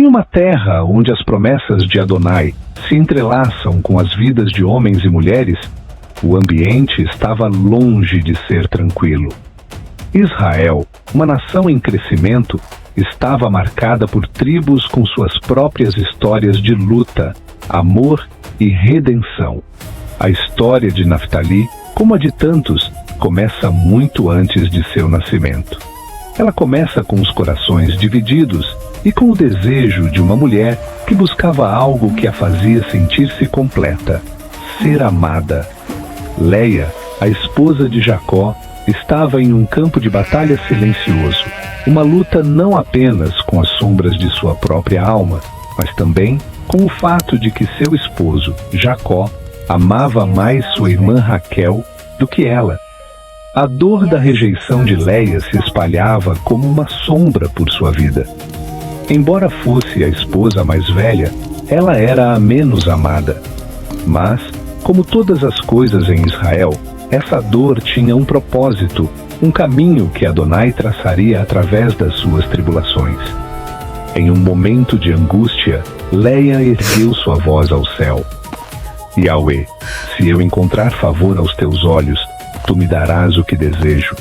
uma terra onde as promessas de Adonai se entrelaçam com as vidas de homens e mulheres, o ambiente estava longe de ser tranquilo. Israel, uma nação em crescimento, estava marcada por tribos com suas próprias histórias de luta, amor e redenção. A história de Naftali, como a de tantos, começa muito antes de seu nascimento. Ela começa com os corações divididos e com o desejo de uma mulher que buscava algo que a fazia sentir-se completa, ser amada. Leia, a esposa de Jacó, estava em um campo de batalha silencioso, uma luta não apenas com as sombras de sua própria alma, mas também com o fato de que seu esposo, Jacó, amava mais sua irmã Raquel do que ela. A dor da rejeição de Leia se espalhava como uma sombra por sua vida. Embora fosse a esposa mais velha, ela era a menos amada. Mas, como todas as coisas em Israel, essa dor tinha um propósito, um caminho que Adonai traçaria através das suas tribulações. Em um momento de angústia, Leia ergueu sua voz ao céu. Yahweh, se eu encontrar favor aos teus olhos, tu me darás o que desejo.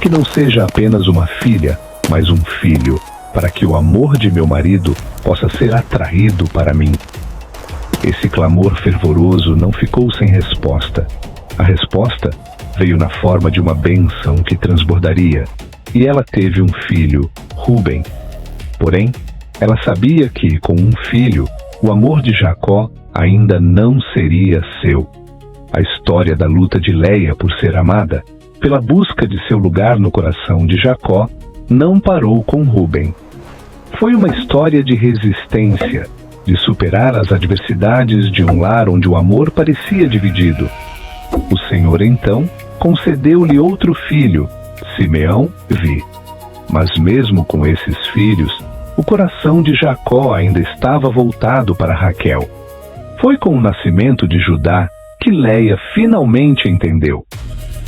Que não seja apenas uma filha, mas um filho, para que o amor de meu marido possa ser atraído para mim. Esse clamor fervoroso não ficou sem resposta. A resposta veio na forma de uma bênção que transbordaria, e ela teve um filho, Ruben. Porém, ela sabia que, com um filho, o amor de Jacó ainda não seria seu. A história da luta de Leia por ser amada, pela busca de seu lugar no coração de Jacó, não parou com Ruben. Foi uma história de resistência, de superar as adversidades de um lar onde o amor parecia dividido. O Senhor, então, concedeu-lhe outro filho, Simeão, Vi. Mas mesmo com esses filhos, o coração de Jacó ainda estava voltado para Raquel. Foi com o nascimento de Judá que Leia finalmente entendeu.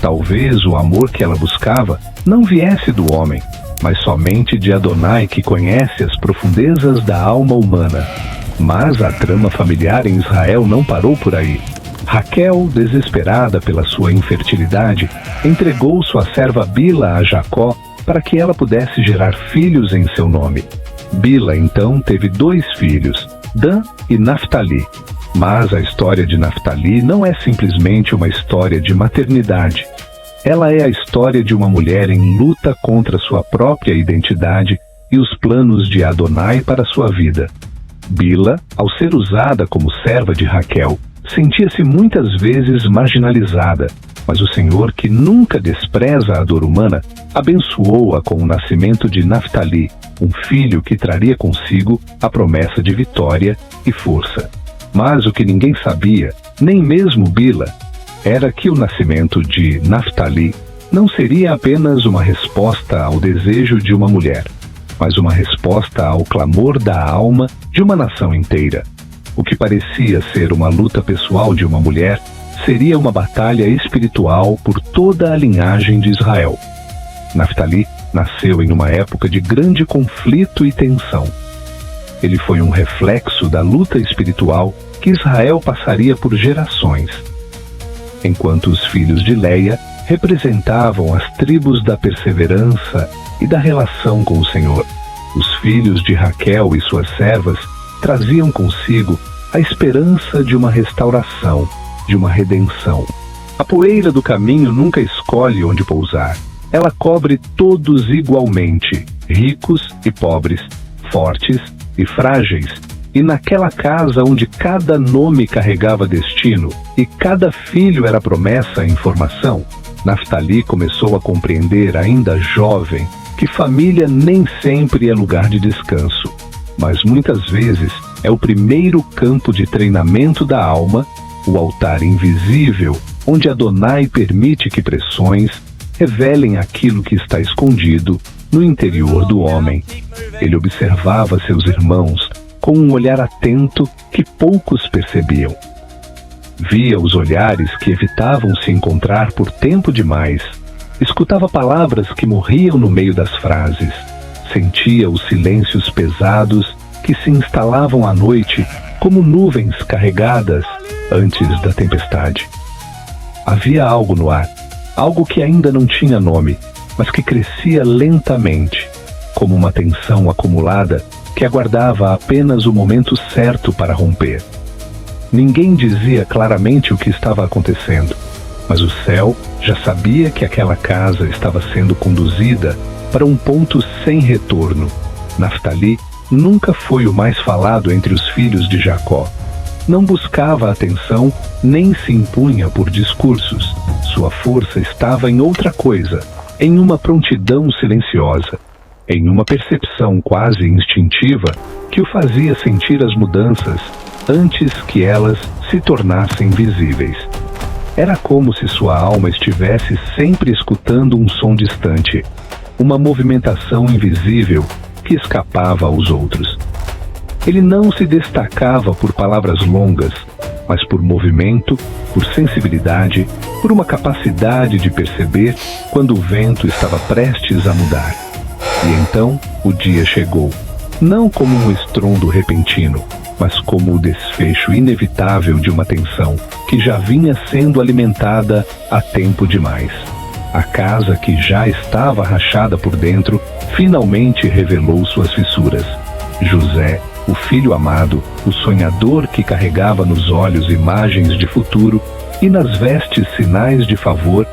Talvez o amor que ela buscava não viesse do homem, mas somente de Adonai, que conhece as profundezas da alma humana. Mas a trama familiar em Israel não parou por aí. Raquel, desesperada pela sua infertilidade, entregou sua serva Bila a Jacó para que ela pudesse gerar filhos em seu nome. Bila então teve 2 filhos, Dan e Naftali. Mas a história de Naftali não é simplesmente uma história de maternidade. Ela é a história de uma mulher em luta contra sua própria identidade e os planos de Adonai para sua vida. Bila, ao ser usada como serva de Raquel, sentia-se muitas vezes marginalizada, mas o Senhor, que nunca despreza a dor humana, abençoou-a com o nascimento de Naftali, um filho que traria consigo a promessa de vitória e força. Mas o que ninguém sabia, nem mesmo Bila, era que o nascimento de Naftali não seria apenas uma resposta ao desejo de uma mulher, mas uma resposta ao clamor da alma de uma nação inteira. O que parecia ser uma luta pessoal de uma mulher seria uma batalha espiritual por toda a linhagem de Israel. Naftali nasceu em uma época de grande conflito e tensão. Ele foi um reflexo da luta espiritual que Israel passaria por gerações. Enquanto os filhos de Leia representavam as tribos da perseverança e da relação com o Senhor, os filhos de Raquel e suas servas traziam consigo a esperança de uma restauração, de uma redenção. A poeira do caminho nunca escolhe onde pousar. Ela cobre todos igualmente, ricos e pobres, fortes e frágeis. E naquela casa onde cada nome carregava destino e cada filho era promessa em formação, Naftali começou a compreender, ainda jovem, que família nem sempre é lugar de descanso, mas muitas vezes é o primeiro campo de treinamento da alma, o altar invisível, onde Adonai permite que pressões revelem aquilo que está escondido no interior do homem. Ele observava seus irmãos com um olhar atento que poucos percebiam. Via os olhares que evitavam se encontrar por tempo demais, escutava palavras que morriam no meio das frases, sentia os silêncios pesados que se instalavam à noite como nuvens carregadas antes da tempestade. Havia algo no ar, algo que ainda não tinha nome, mas que crescia lentamente, como uma tensão acumulada que aguardava apenas o momento certo para romper. Ninguém dizia claramente o que estava acontecendo, mas o céu já sabia que aquela casa estava sendo conduzida para um ponto sem retorno. Naftali nunca foi o mais falado entre os filhos de Jacó. Não buscava atenção nem se impunha por discursos. Sua força estava em outra coisa, em uma prontidão silenciosa, em uma percepção quase instintiva que o fazia sentir as mudanças antes que elas se tornassem visíveis. Era como se sua alma estivesse sempre escutando um som distante, uma movimentação invisível que escapava aos outros. Ele não se destacava por palavras longas, mas por movimento, por sensibilidade, por uma capacidade de perceber quando o vento estava prestes a mudar. E então o dia chegou, não como um estrondo repentino, mas como o desfecho inevitável de uma tensão que já vinha sendo alimentada há tempo demais. A casa, que já estava rachada por dentro, finalmente revelou suas fissuras. José, o filho amado, o sonhador que carregava nos olhos imagens de futuro e nas vestes sinais de favor,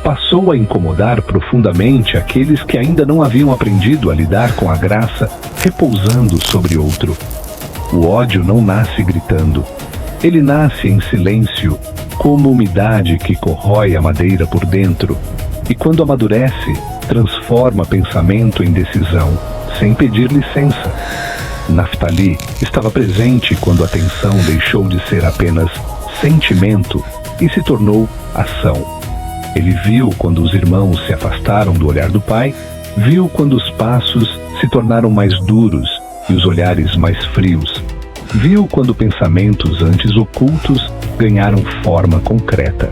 passou a incomodar profundamente aqueles que ainda não haviam aprendido a lidar com a graça repousando sobre outro. O ódio não nasce gritando. Ele nasce em silêncio, como umidade que corrói a madeira por dentro, e quando amadurece, transforma pensamento em decisão, sem pedir licença. Naftali estava presente quando a tensão deixou de ser apenas sentimento e se tornou ação. Ele viu quando os irmãos se afastaram do olhar do pai, viu quando os passos se tornaram mais duros e os olhares mais frios, viu quando pensamentos antes ocultos ganharam forma concreta.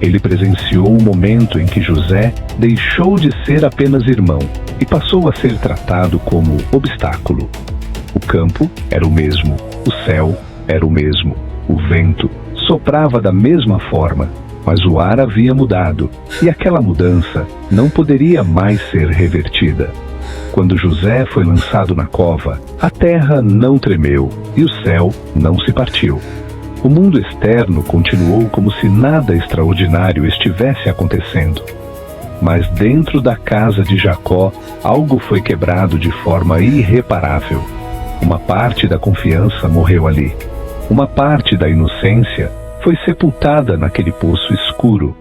Ele presenciou o momento em que José deixou de ser apenas irmão e passou a ser tratado como obstáculo. O campo era o mesmo, o céu era o mesmo, o vento soprava da mesma forma, mas o ar havia mudado, e aquela mudança não poderia mais ser revertida. Quando José foi lançado na cova, a terra não tremeu e o céu não se partiu. O mundo externo continuou como se nada extraordinário estivesse acontecendo. Mas dentro da casa de Jacó, algo foi quebrado de forma irreparável. Uma parte da confiança morreu ali. Uma parte da inocência foi sepultada naquele poço escuro.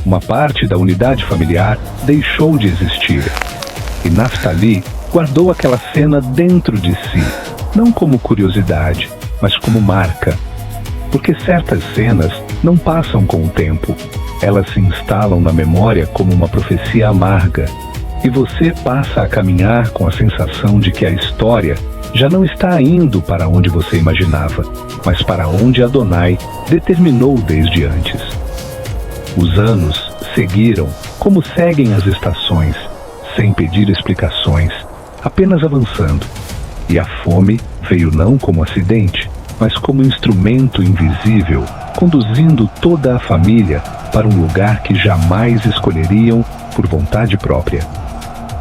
Uma parte da unidade familiar deixou de existir. E Naftali guardou aquela cena dentro de si, não como curiosidade, mas como marca. Porque certas cenas não passam com o tempo. Elas se instalam na memória como uma profecia amarga. E você passa a caminhar com a sensação de que a história já não está indo para onde você imaginava, mas para onde Adonai determinou desde antes. Os anos seguiram como seguem as estações, sem pedir explicações, apenas avançando. E a fome veio não como acidente, mas como instrumento invisível, conduzindo toda a família para um lugar que jamais escolheriam por vontade própria.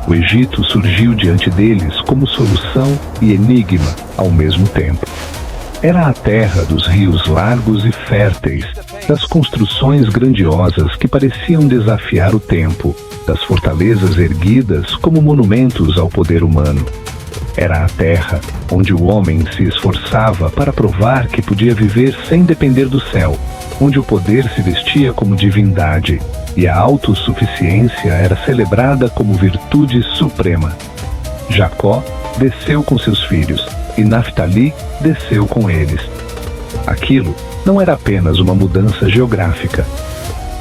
O Egito surgiu diante deles como solução e enigma ao mesmo tempo. Era a terra dos rios largos e férteis, das construções grandiosas que pareciam desafiar o tempo, das fortalezas erguidas como monumentos ao poder humano. Era a terra onde o homem se esforçava para provar que podia viver sem depender do céu, onde o poder se vestia como divindade e a autossuficiência era celebrada como virtude suprema. Jacó desceu com seus filhos e Naftali desceu com eles. Aquilo não era apenas uma mudança geográfica.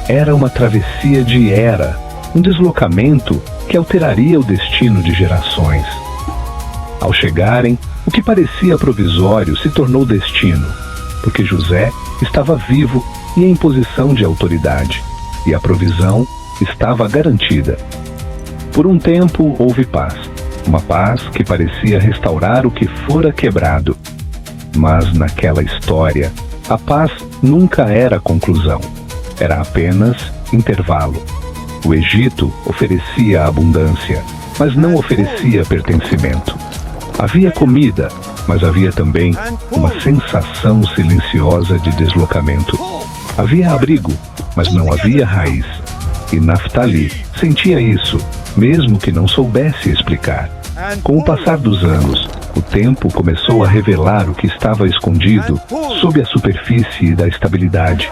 Era uma travessia de era, um deslocamento que alteraria o destino de gerações. Ao chegarem, o que parecia provisório se tornou destino, porque José estava vivo e em posição de autoridade, e a provisão estava garantida. Por um tempo houve paz, Uma paz que parecia restaurar o que fora quebrado. Mas naquela história, a paz nunca era conclusão. Era apenas intervalo. O Egito oferecia abundância, mas não oferecia pertencimento. Havia comida, mas havia também uma sensação silenciosa de deslocamento. Havia abrigo, mas não havia raiz. E Naftali sentia isso, mesmo que não soubesse explicar. Com o passar dos anos, o tempo começou a revelar o que estava escondido sob a superfície da estabilidade.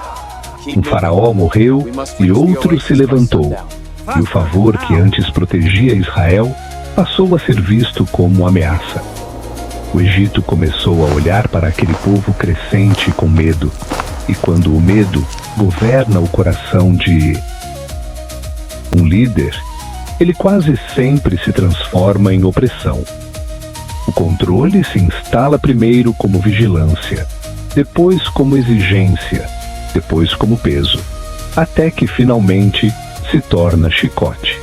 Um faraó morreu e outro se levantou, e o favor que antes protegia Israel passou a ser visto como ameaça. O Egito começou a olhar para aquele povo crescente com medo, e quando o medo governa o coração de um líder, ele quase sempre se transforma em opressão. O controle se instala primeiro como vigilância, depois como exigência, depois como peso, até que finalmente se torna chicote.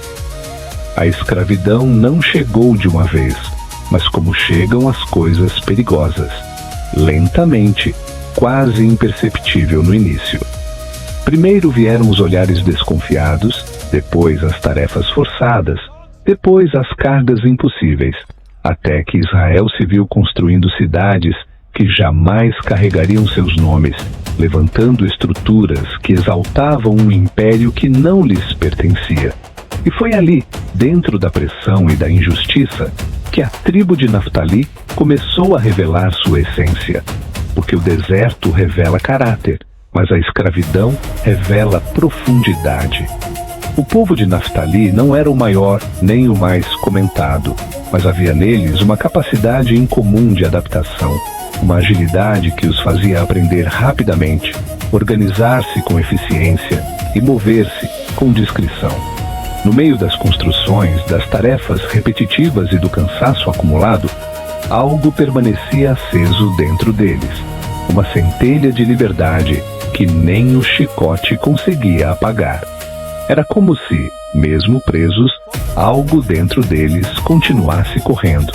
A escravidão não chegou de uma vez, mas como chegam as coisas perigosas, lentamente, quase imperceptível no início. Primeiro vieram os olhares desconfiados, depois as tarefas forçadas, depois as cargas impossíveis, até que Israel se viu construindo cidades que jamais carregariam seus nomes, levantando estruturas que exaltavam um império que não lhes pertencia. E foi ali, dentro da pressão e da injustiça, que a tribo de Naftali começou a revelar sua essência, porque o deserto revela caráter, mas a escravidão revela profundidade. O povo de Naftali não era o maior nem o mais comentado, mas havia neles uma capacidade incomum de adaptação, uma agilidade que os fazia aprender rapidamente, organizar-se com eficiência e mover-se com discrição. No meio das construções, das tarefas repetitivas e do cansaço acumulado, algo permanecia aceso dentro deles, uma centelha de liberdade que nem o chicote conseguia apagar. Era como se, mesmo presos, algo dentro deles continuasse correndo.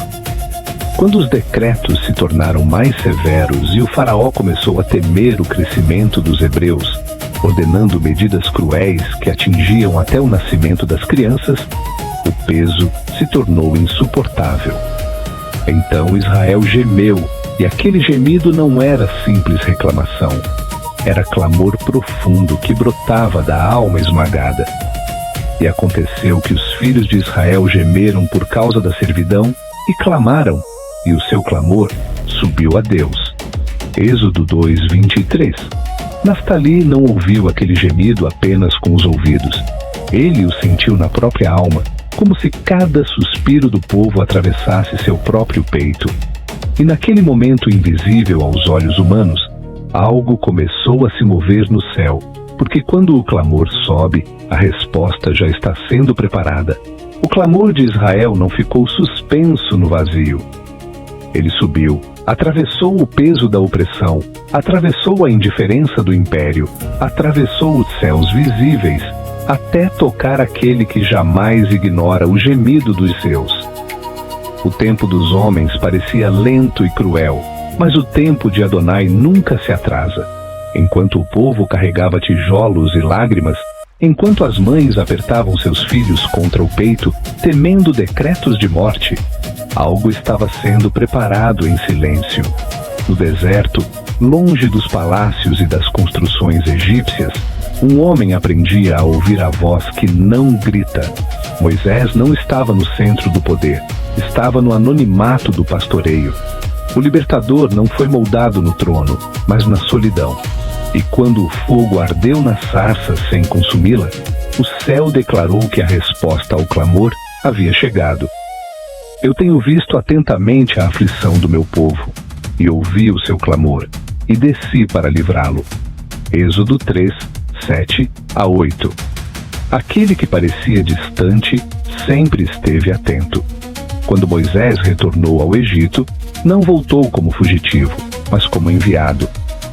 Quando os decretos se tornaram mais severos e o faraó começou a temer o crescimento dos hebreus, ordenando medidas cruéis que atingiam até o nascimento das crianças, o peso se tornou insuportável. Então Israel gemeu, e aquele gemido não era simples reclamação. Era clamor profundo que brotava da alma esmagada. E aconteceu que os filhos de Israel gemeram por causa da servidão e clamaram, e o seu clamor subiu a Deus. Êxodo 2:23. Naftali não ouviu aquele gemido apenas com os ouvidos. Ele o sentiu na própria alma, como se cada suspiro do povo atravessasse seu próprio peito. E naquele momento invisível aos olhos humanos, algo começou a se mover no céu, porque quando o clamor sobe, a resposta já está sendo preparada. O clamor de Israel não ficou suspenso no vazio. Ele subiu, atravessou o peso da opressão, atravessou a indiferença do império, atravessou os céus visíveis, até tocar aquele que jamais ignora o gemido dos seus. O tempo dos homens parecia lento e cruel, mas o tempo de Adonai nunca se atrasa. Enquanto o povo carregava tijolos e lágrimas, enquanto as mães apertavam seus filhos contra o peito, temendo decretos de morte, algo estava sendo preparado em silêncio. No deserto, longe dos palácios e das construções egípcias, um homem aprendia a ouvir a voz que não grita. Moisés não estava no centro do poder, estava no anonimato do pastoreio. O libertador não foi moldado no trono, mas na solidão. E quando o fogo ardeu na sarça sem consumi-la, o céu declarou que a resposta ao clamor havia chegado. Eu tenho visto atentamente a aflição do meu povo, e ouvi o seu clamor, e desci para livrá-lo. Êxodo 3:7-8. Aquele que parecia distante sempre esteve atento. Quando Moisés retornou ao Egito, não voltou como fugitivo, mas como enviado.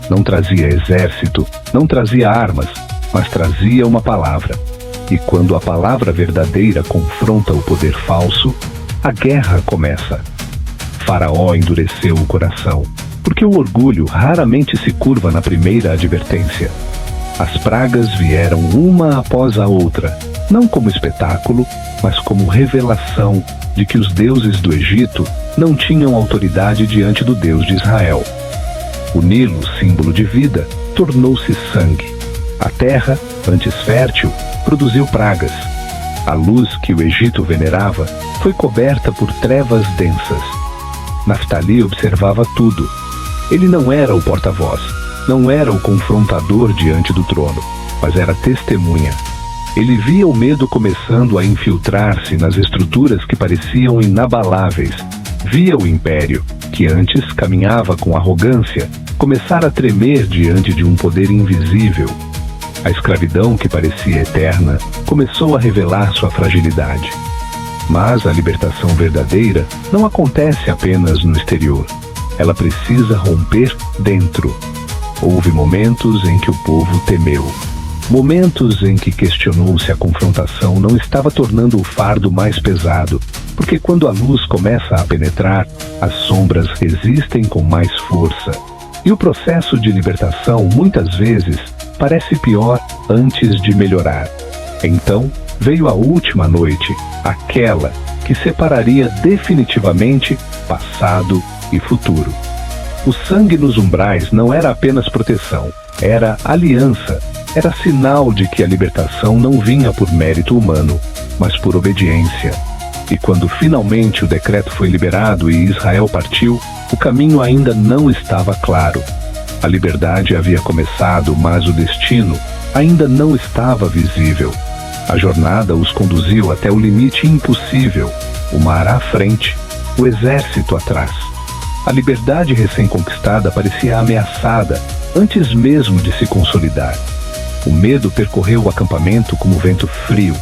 Não trazia exército, não trazia armas, mas trazia uma palavra. E quando a palavra verdadeira confronta o poder falso, a guerra começa. Faraó endureceu o coração, porque o orgulho raramente se curva na primeira advertência. As pragas vieram uma após a outra, não como espetáculo, mas como revelação de que os deuses do Egito não tinham autoridade diante do Deus de Israel. O Nilo, símbolo de vida, tornou-se sangue. A terra, antes fértil, produziu pragas. A luz que o Egito venerava foi coberta por trevas densas. Naftali observava tudo. Ele não era o porta-voz, não era o confrontador diante do trono, mas era testemunha. Ele via o medo começando a infiltrar-se nas estruturas que pareciam inabaláveis. Via o império, que antes caminhava com arrogância, começar a tremer diante de um poder invisível. A escravidão, que parecia eterna, começou a revelar sua fragilidade. Mas a libertação verdadeira não acontece apenas no exterior. Ela precisa romper dentro. Houve momentos em que o povo temeu. Momentos em que questionou se a confrontação não estava tornando o fardo mais pesado, porque quando a luz começa a penetrar, as sombras resistem com mais força. E o processo de libertação, muitas vezes, parece pior antes de melhorar. Então, veio a última noite, aquela que separaria definitivamente passado e futuro. O sangue nos umbrais não era apenas proteção, era aliança, era sinal de que a libertação não vinha por mérito humano, mas por obediência. E quando finalmente o decreto foi liberado e Israel partiu, o caminho ainda não estava claro. A liberdade havia começado, mas o destino ainda não estava visível. A jornada os conduziu até o limite impossível, o mar à frente, o exército atrás. A liberdade recém-conquistada parecia ameaçada antes mesmo de se consolidar. O medo percorreu o acampamento como vento frio.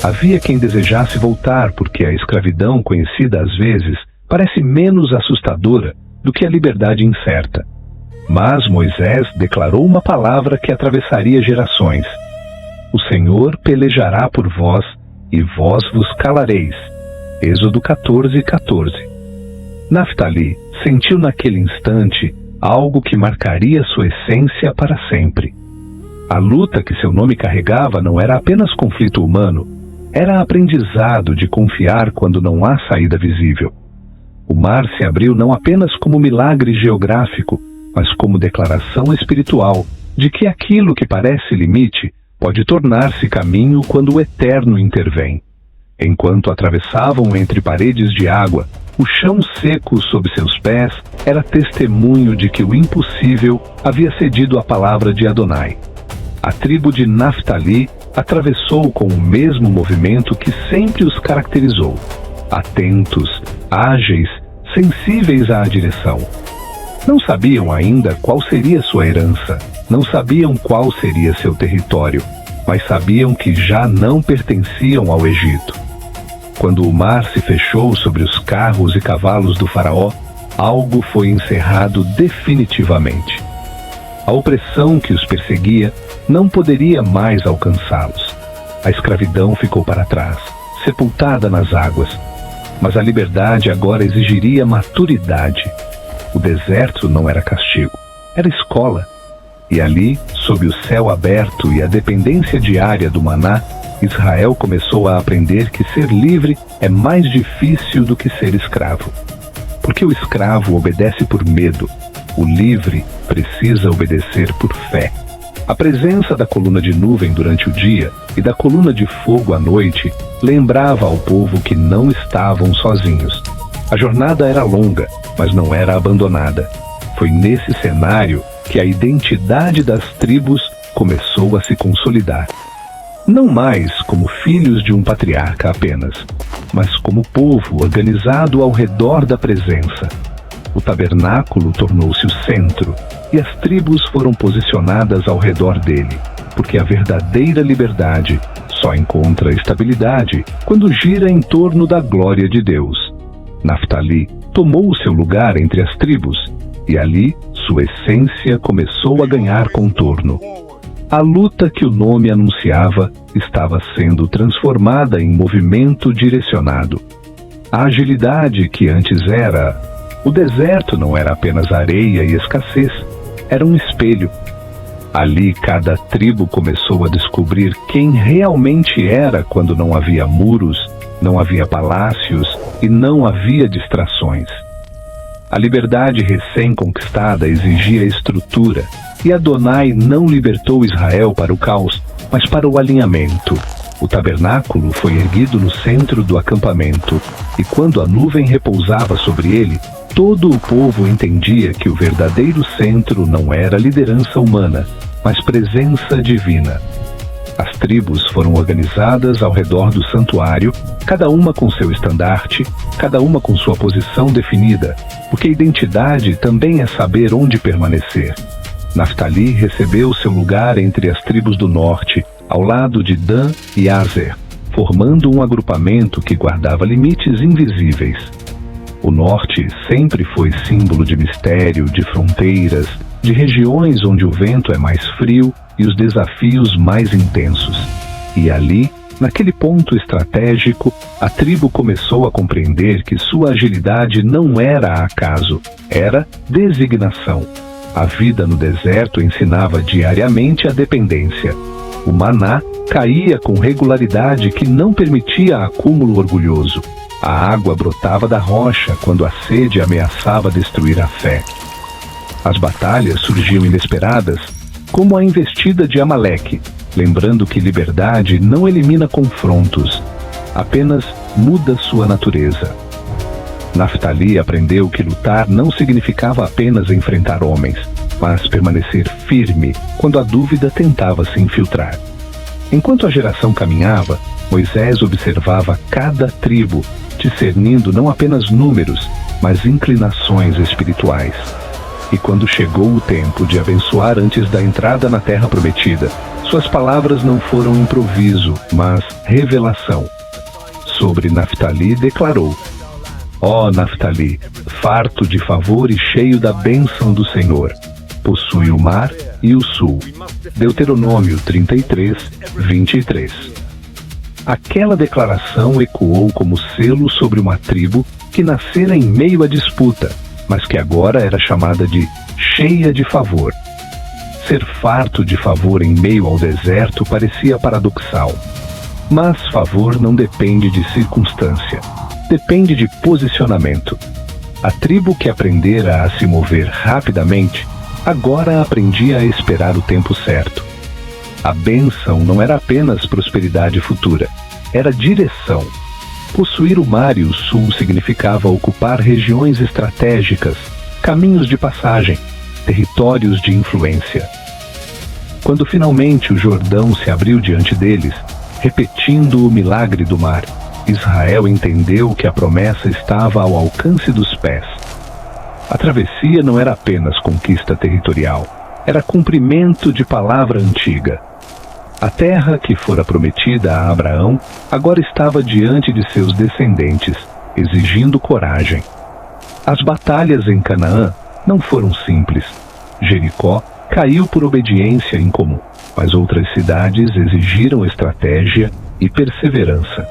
Havia quem desejasse voltar porque a escravidão conhecida às vezes parece menos assustadora do que a liberdade incerta. Mas Moisés declarou uma palavra que atravessaria gerações. O Senhor pelejará por vós, e vós vos calareis. Êxodo 14:14. Naftali sentiu naquele instante algo que marcaria sua essência para sempre. A luta que seu nome carregava não era apenas conflito humano, era aprendizado de confiar quando não há saída visível. O mar se abriu não apenas como milagre geográfico, mas como declaração espiritual de que aquilo que parece limite pode tornar-se caminho quando o eterno intervém. Enquanto atravessavam entre paredes de água, o chão seco sob seus pés era testemunho de que o impossível havia cedido à palavra de Adonai. A tribo de Naftali atravessou com o mesmo movimento que sempre os caracterizou, atentos, ágeis, sensíveis à direção. Não sabiam ainda qual seria sua herança, não sabiam qual seria seu território, mas sabiam que já não pertenciam ao Egito. Quando o mar se fechou sobre os carros e cavalos do faraó, algo foi encerrado definitivamente. A opressão que os perseguia não poderia mais alcançá-los. A escravidão ficou para trás, sepultada nas águas. Mas a liberdade agora exigiria maturidade. O deserto não era castigo, era escola. E ali, sob o céu aberto e a dependência diária do maná, Israel começou a aprender que ser livre é mais difícil do que ser escravo. Porque o escravo obedece por medo, o livre precisa obedecer por fé. A presença da coluna de nuvem durante o dia e da coluna de fogo à noite lembrava ao povo que não estavam sozinhos. A jornada era longa, mas não era abandonada. Foi nesse cenário que a identidade das tribos começou a se consolidar. Não mais como filhos de um patriarca apenas, mas como povo organizado ao redor da presença. O tabernáculo tornou-se o centro, e as tribos foram posicionadas ao redor dele, porque a verdadeira liberdade só encontra estabilidade quando gira em torno da glória de Deus. Naftali tomou o seu lugar entre as tribos, e ali sua essência começou a ganhar contorno. A luta que o nome anunciava estava sendo transformada em movimento direcionado. A agilidade que antes era... O deserto não era apenas areia e escassez, era um espelho. Ali cada tribo começou a descobrir quem realmente era quando não havia muros, não havia palácios e não havia distrações. A liberdade recém-conquistada exigia estrutura, e Adonai não libertou Israel para o caos, mas para o alinhamento. O tabernáculo foi erguido no centro do acampamento, e quando a nuvem repousava sobre ele, todo o povo entendia que o verdadeiro centro não era liderança humana, mas presença divina. As tribos foram organizadas ao redor do santuário, cada uma com seu estandarte, cada uma com sua posição definida, porque identidade também é saber onde permanecer. Naftali recebeu seu lugar entre as tribos do norte, ao lado de Dan e Aser, formando um agrupamento que guardava limites invisíveis. O norte sempre foi símbolo de mistério, de fronteiras, de regiões onde o vento é mais frio e os desafios mais intensos. E ali, naquele ponto estratégico, a tribo começou a compreender que sua agilidade não era acaso, era designação. A vida no deserto ensinava diariamente a dependência. O maná caía com regularidade que não permitia acúmulo orgulhoso. A água brotava da rocha quando a sede ameaçava destruir a fé. As batalhas surgiam inesperadas, como a investida de Amaleque, lembrando que liberdade não elimina confrontos, apenas muda sua natureza. Naftali aprendeu que lutar não significava apenas enfrentar homens, mas permanecer firme quando a dúvida tentava se infiltrar. Enquanto a geração caminhava, Moisés observava cada tribo, discernindo não apenas números, mas inclinações espirituais. E quando chegou o tempo de abençoar antes da entrada na terra prometida, suas palavras não foram improviso, mas revelação. Sobre Naftali declarou: Ó Naftali, farto de favor e cheio da bênção do Senhor, possui o mar e o sul. Deuteronômio 33, 23. Aquela declaração ecoou como selo sobre uma tribo que nascera em meio à disputa, mas que agora era chamada de cheia de favor. Ser farto de favor em meio ao deserto parecia paradoxal. Mas favor não depende de circunstância, depende de posicionamento. A tribo que aprendera a se mover rapidamente, agora aprendia a esperar o tempo certo. A bênção não era apenas prosperidade futura, era direção. Possuir o mar e o sul significava ocupar regiões estratégicas, caminhos de passagem, territórios de influência. Quando finalmente o Jordão se abriu diante deles, repetindo o milagre do mar, Israel entendeu que a promessa estava ao alcance dos pés. A travessia não era apenas conquista territorial, era cumprimento de palavra antiga. A terra que fora prometida a Abraão agora estava diante de seus descendentes, exigindo coragem. As batalhas em Canaã não foram simples. Jericó caiu por obediência incomum, mas outras cidades exigiram estratégia e perseverança.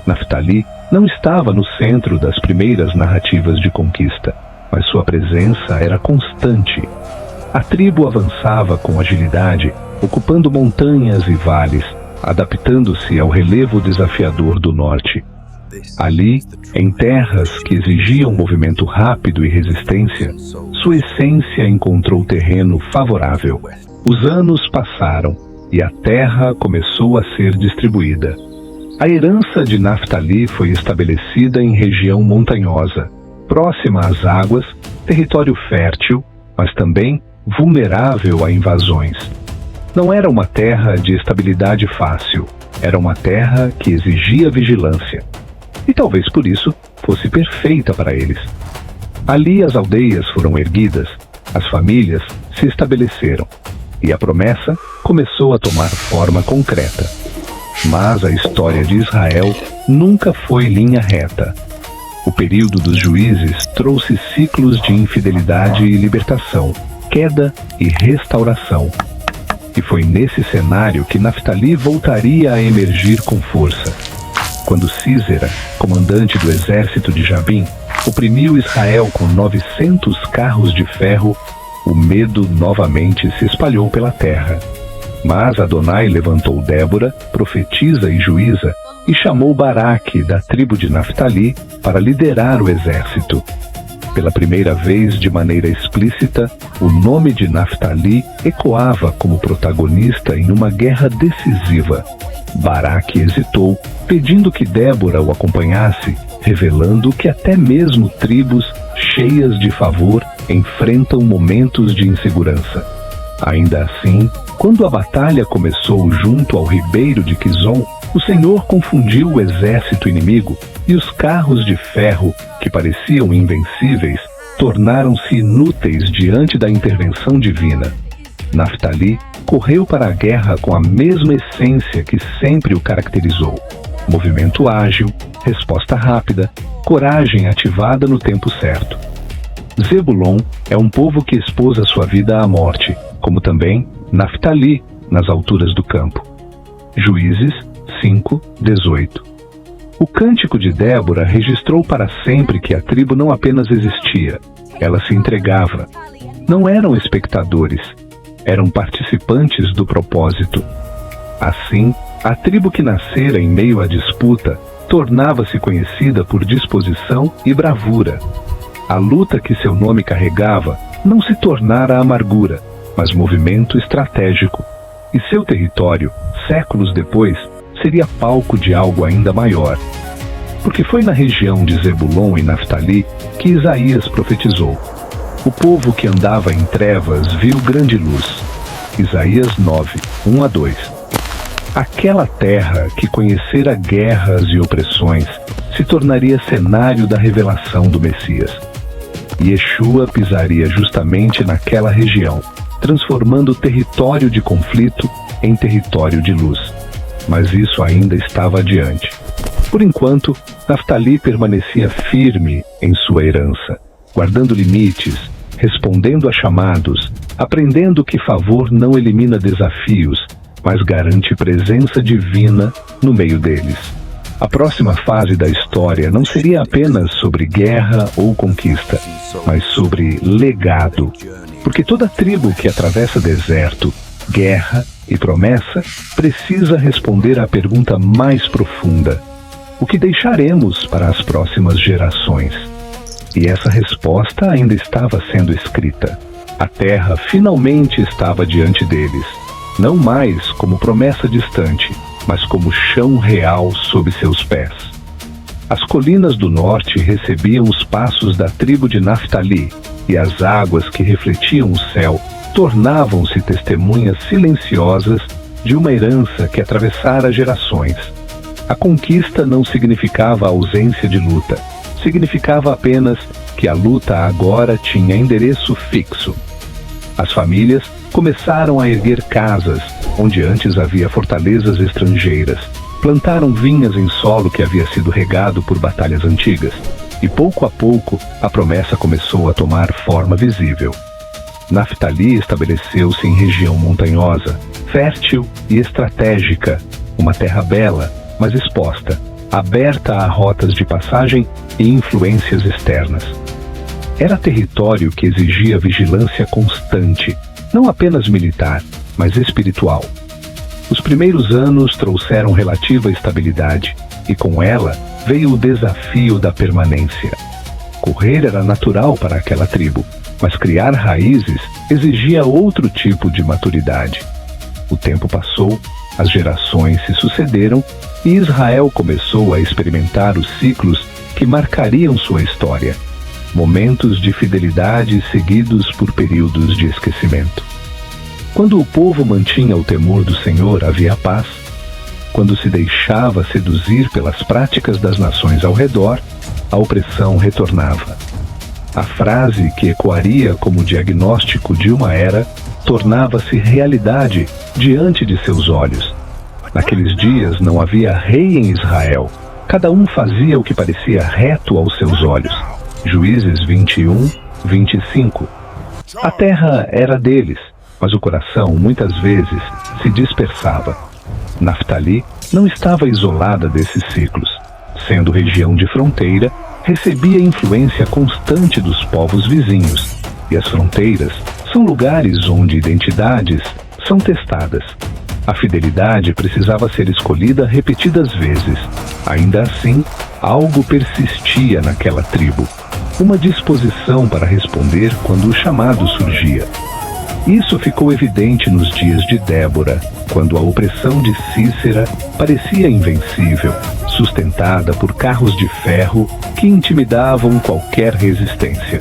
Naftali não estava no centro das primeiras narrativas de conquista, mas sua presença era constante. A tribo avançava com agilidade, ocupando montanhas e vales, adaptando-se ao relevo desafiador do norte. Ali, em terras que exigiam movimento rápido e resistência, sua essência encontrou terreno favorável. Os anos passaram e a terra começou a ser distribuída. A herança de Naftali foi estabelecida em região montanhosa, próxima às águas, território fértil, mas também vulnerável a invasões. Não era uma terra de estabilidade fácil, era uma terra que exigia vigilância. E talvez por isso fosse perfeita para eles. Ali as aldeias foram erguidas, as famílias se estabeleceram, e a promessa começou a tomar forma concreta. Mas a história de Israel nunca foi linha reta. O período dos juízes trouxe ciclos de infidelidade e libertação, queda e restauração. E foi nesse cenário que Naftali voltaria a emergir com força. Quando Sísera, comandante do exército de Jabim, oprimiu Israel com 900 carros de ferro, o medo novamente se espalhou pela terra. Mas Adonai levantou Débora, profetisa e juíza, e chamou Baraque, da tribo de Naftali, para liderar o exército. Pela primeira vez, de maneira explícita, o nome de Naftali ecoava como protagonista em uma guerra decisiva. Baraque hesitou, pedindo que Débora o acompanhasse, revelando que até mesmo tribos cheias de favor enfrentam momentos de insegurança. Ainda assim, quando a batalha começou junto ao ribeiro de Quizon, o Senhor confundiu o exército inimigo e os carros de ferro, que pareciam invencíveis, tornaram-se inúteis diante da intervenção divina. Naftali correu para a guerra com a mesma essência que sempre o caracterizou: movimento ágil, resposta rápida, coragem ativada no tempo certo. Zebulon é um povo que expôs a sua vida à morte, como também Naftali, nas alturas do campo. Juízes 5:18. O cântico de Débora registrou para sempre que a tribo não apenas existia, ela se entregava. Não eram espectadores, eram participantes do propósito. Assim, a tribo que nascera em meio à disputa tornava-se conhecida por disposição e bravura. A luta que seu nome carregava não se tornara amargura, mas movimento estratégico, e seu território, séculos depois, seria palco de algo ainda maior. Porque foi na região de Zebulon e Naftali que Isaías profetizou: o povo que andava em trevas viu grande luz. Isaías 9:1-2. Aquela terra que conhecera guerras e opressões se tornaria cenário da revelação do Messias. Yeshua pisaria justamente naquela região, transformando o território de conflito em território de luz. Mas isso ainda estava adiante. Por enquanto, Naftali permanecia firme em sua herança, guardando limites, respondendo a chamados, aprendendo que favor não elimina desafios, mas garante presença divina no meio deles. A próxima fase da história não seria apenas sobre guerra ou conquista, mas sobre legado. Porque toda tribo que atravessa deserto, guerra e promessa precisa responder à pergunta mais profunda: o que deixaremos para as próximas gerações? E essa resposta ainda estava sendo escrita. A terra finalmente estava diante deles, não mais como promessa distante, mas como chão real sob seus pés. As colinas do norte recebiam os passos da tribo de Naftali, e as águas que refletiam o céu tornavam-se testemunhas silenciosas de uma herança que atravessara gerações. A conquista não significava a ausência de luta, significava apenas que a luta agora tinha endereço fixo. As famílias começaram a erguer casas, onde antes havia fortalezas estrangeiras, plantaram vinhas em solo que havia sido regado por batalhas antigas, e pouco a pouco a promessa começou a tomar forma visível. Naftali estabeleceu-se em região montanhosa, fértil e estratégica, uma terra bela, mas exposta, aberta a rotas de passagem e influências externas. Era território que exigia vigilância constante, não apenas militar, mas espiritual. Os primeiros anos trouxeram relativa estabilidade, e com ela veio o desafio da permanência. Correr era natural para aquela tribo, mas criar raízes exigia outro tipo de maturidade. O tempo passou, as gerações se sucederam, e Israel começou a experimentar os ciclos que marcariam sua história. Momentos de fidelidade seguidos por períodos de esquecimento. Quando o povo mantinha o temor do Senhor, havia paz. Quando se deixava seduzir pelas práticas das nações ao redor, a opressão retornava. A frase que ecoaria como diagnóstico de uma era tornava-se realidade diante de seus olhos. Naqueles dias não havia rei em Israel. Cada um fazia o que parecia reto aos seus olhos. Juízes 21:25. A terra era deles, mas o coração muitas vezes se dispersava. Naftali não estava isolada desses ciclos. Sendo região de fronteira, recebia influência constante dos povos vizinhos, e as fronteiras são lugares onde identidades são testadas. A fidelidade precisava ser escolhida repetidas vezes. Ainda assim, algo persistia naquela tribo, uma disposição para responder quando o chamado surgia. Isso ficou evidente nos dias de Débora, quando a opressão de Cícera parecia invencível, sustentada por carros de ferro que intimidavam qualquer resistência.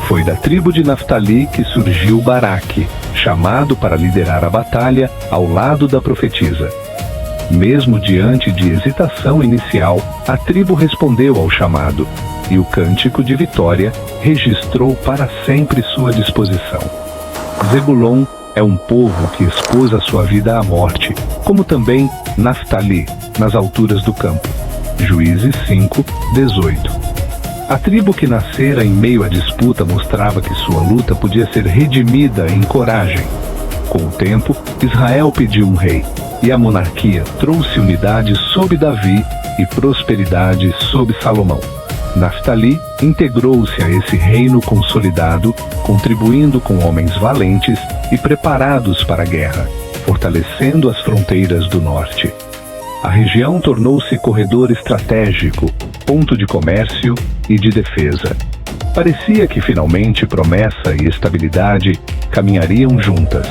Foi da tribo de Naftali que surgiu Baraque, chamado para liderar a batalha ao lado da profetisa. Mesmo diante de hesitação inicial, a tribo respondeu ao chamado, e o cântico de vitória registrou para sempre sua disposição. Zebulon é um povo que expôs a sua vida à morte, como também Naftali, nas alturas do campo. Juízes 5:18. A tribo que nascera em meio à disputa mostrava que sua luta podia ser redimida em coragem. Com o tempo, Israel pediu um rei, e a monarquia trouxe unidade sob Davi e prosperidade sob Salomão. Naftali integrou-se a esse reino consolidado, contribuindo com homens valentes e preparados para a guerra, fortalecendo as fronteiras do norte. A região tornou-se corredor estratégico, ponto de comércio e de defesa. Parecia que finalmente promessa e estabilidade caminhariam juntas.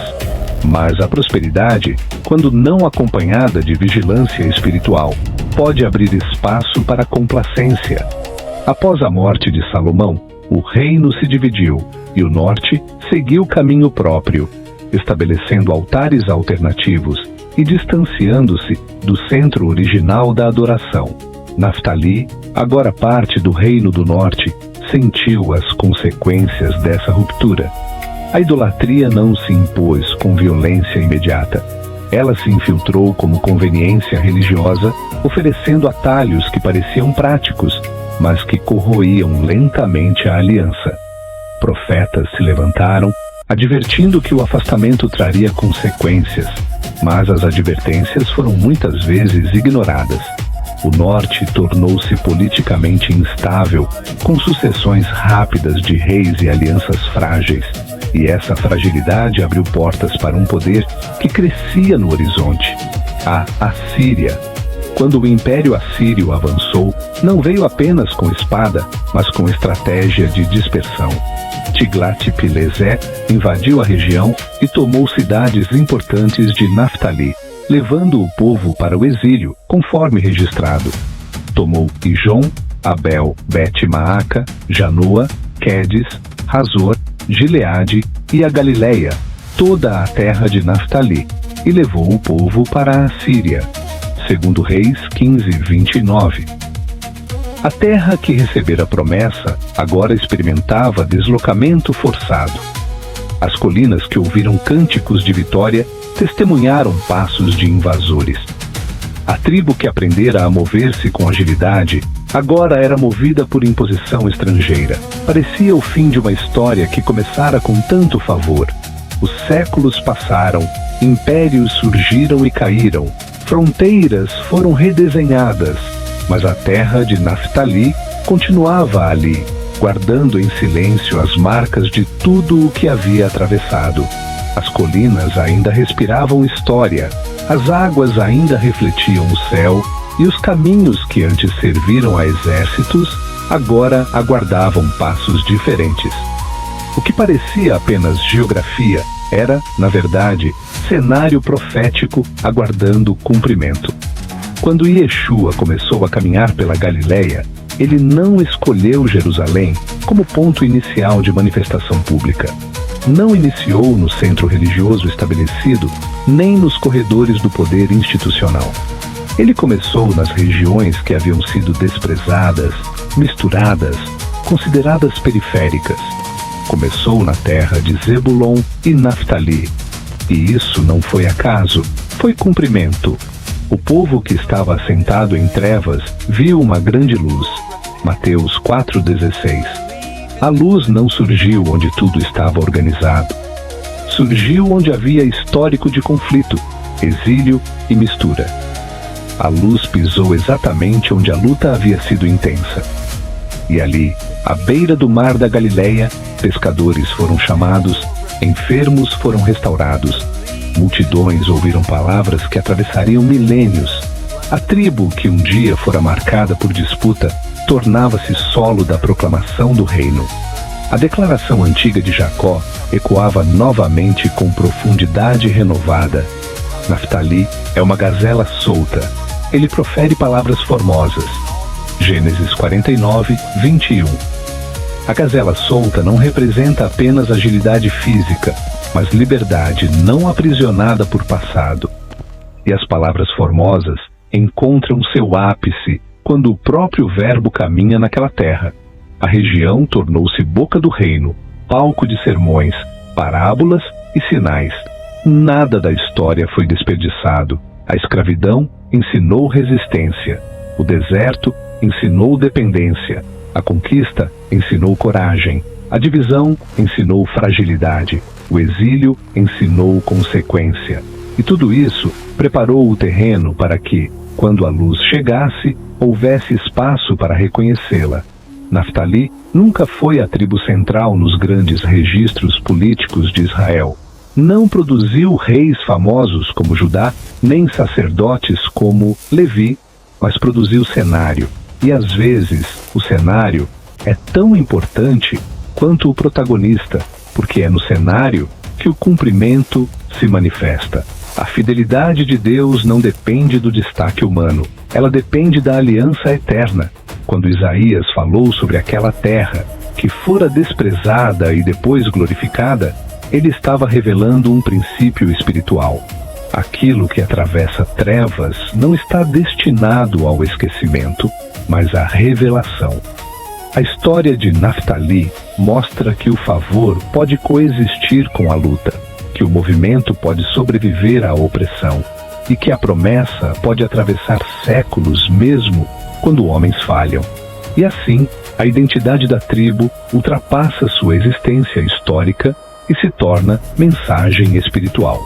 Mas a prosperidade, quando não acompanhada de vigilância espiritual, pode abrir espaço para complacência. Após a morte de Salomão, o reino se dividiu e o norte seguiu caminho próprio, estabelecendo altares alternativos e distanciando-se do centro original da adoração. Naftali, agora parte do reino do norte, sentiu as consequências dessa ruptura. A idolatria não se impôs com violência imediata. Ela se infiltrou como conveniência religiosa, oferecendo atalhos que pareciam práticos, mas que corroíam lentamente a aliança. Profetas se levantaram, advertindo que o afastamento traria consequências, mas as advertências foram muitas vezes ignoradas. O norte tornou-se politicamente instável, com sucessões rápidas de reis e alianças frágeis, e essa fragilidade abriu portas para um poder que crescia no horizonte: a Assíria. Quando o Império Assírio avançou, não veio apenas com espada, mas com estratégia de dispersão. Tiglat-Pileser invadiu a região e tomou cidades importantes de Naftali, levando o povo para o exílio, conforme registrado. Tomou Ijon, Abel, Bet-Maaca, Janoa, Quedes, Hazor, Gileade e a Galileia, toda a terra de Naftali, e levou o povo para a Assíria. Segundo Reis 15:29. A terra que recebera a promessa agora experimentava deslocamento forçado. As colinas que ouviram cânticos de vitória testemunharam passos de invasores. A tribo que aprendera a mover-se com agilidade agora era movida por imposição estrangeira. Parecia o fim de uma história que começara com tanto favor. Os séculos passaram, impérios surgiram e caíram, fronteiras foram redesenhadas, mas a terra de Naftali continuava ali, guardando em silêncio as marcas de tudo o que havia atravessado. As colinas ainda respiravam história, as águas ainda refletiam o céu, e os caminhos que antes serviram a exércitos agora aguardavam passos diferentes. O que parecia apenas geografia era, na verdade, cenário profético aguardando cumprimento. Quando Yeshua começou a caminhar pela Galileia, ele não escolheu Jerusalém como ponto inicial de manifestação pública. Não iniciou no centro religioso estabelecido, nem nos corredores do poder institucional. Ele começou nas regiões que haviam sido desprezadas, misturadas, consideradas periféricas. Começou na terra de Zebulon e Naftali. E isso não foi acaso, foi cumprimento. O povo que estava assentado em trevas viu uma grande luz. Mateus 4,16. A luz não surgiu onde tudo estava organizado. Surgiu onde havia histórico de conflito, exílio e mistura. a luz pisou exatamente onde a luta havia sido intensa. E ali, à beira do mar da Galileia, pescadores foram chamados, enfermos foram restaurados, multidões ouviram palavras que atravessariam milênios. A tribo que um dia fora marcada por disputa tornava-se solo da proclamação do reino. A declaração antiga de Jacó ecoava novamente com profundidade renovada. Naftali é uma gazela solta. Ele profere palavras formosas. Gênesis 49, 21. A gazela solta não representa apenas agilidade física, mas liberdade não aprisionada por passado. E as palavras formosas encontram seu ápice quando o próprio Verbo caminha naquela terra. A região tornou-se boca do reino, palco de sermões, parábolas e sinais. Nada da história foi desperdiçado. A escravidão ensinou resistência. O deserto ensinou dependência. A conquista ensinou coragem. A divisão ensinou fragilidade. O exílio ensinou consequência. E tudo isso preparou o terreno para que, quando a luz chegasse, houvesse espaço para reconhecê-la. Naftali nunca foi a tribo central nos grandes registros políticos de Israel. Não produziu reis famosos como Judá, nem sacerdotes como Levi, mas produziu cenário. E às vezes o cenário é tão importante quanto o protagonista, porque é no cenário que o cumprimento se manifesta. A fidelidade de Deus não depende do destaque humano, ela depende da aliança eterna. Quando Isaías falou sobre aquela terra que fora desprezada e depois glorificada, ele estava revelando um princípio espiritual. Aquilo que atravessa trevas não está destinado ao esquecimento, mas à revelação. A história de Naftali mostra que o favor pode coexistir com a luta, que o movimento pode sobreviver à opressão e que a promessa pode atravessar séculos mesmo quando homens falham. E assim, a identidade da tribo ultrapassa sua existência histórica e se torna mensagem espiritual.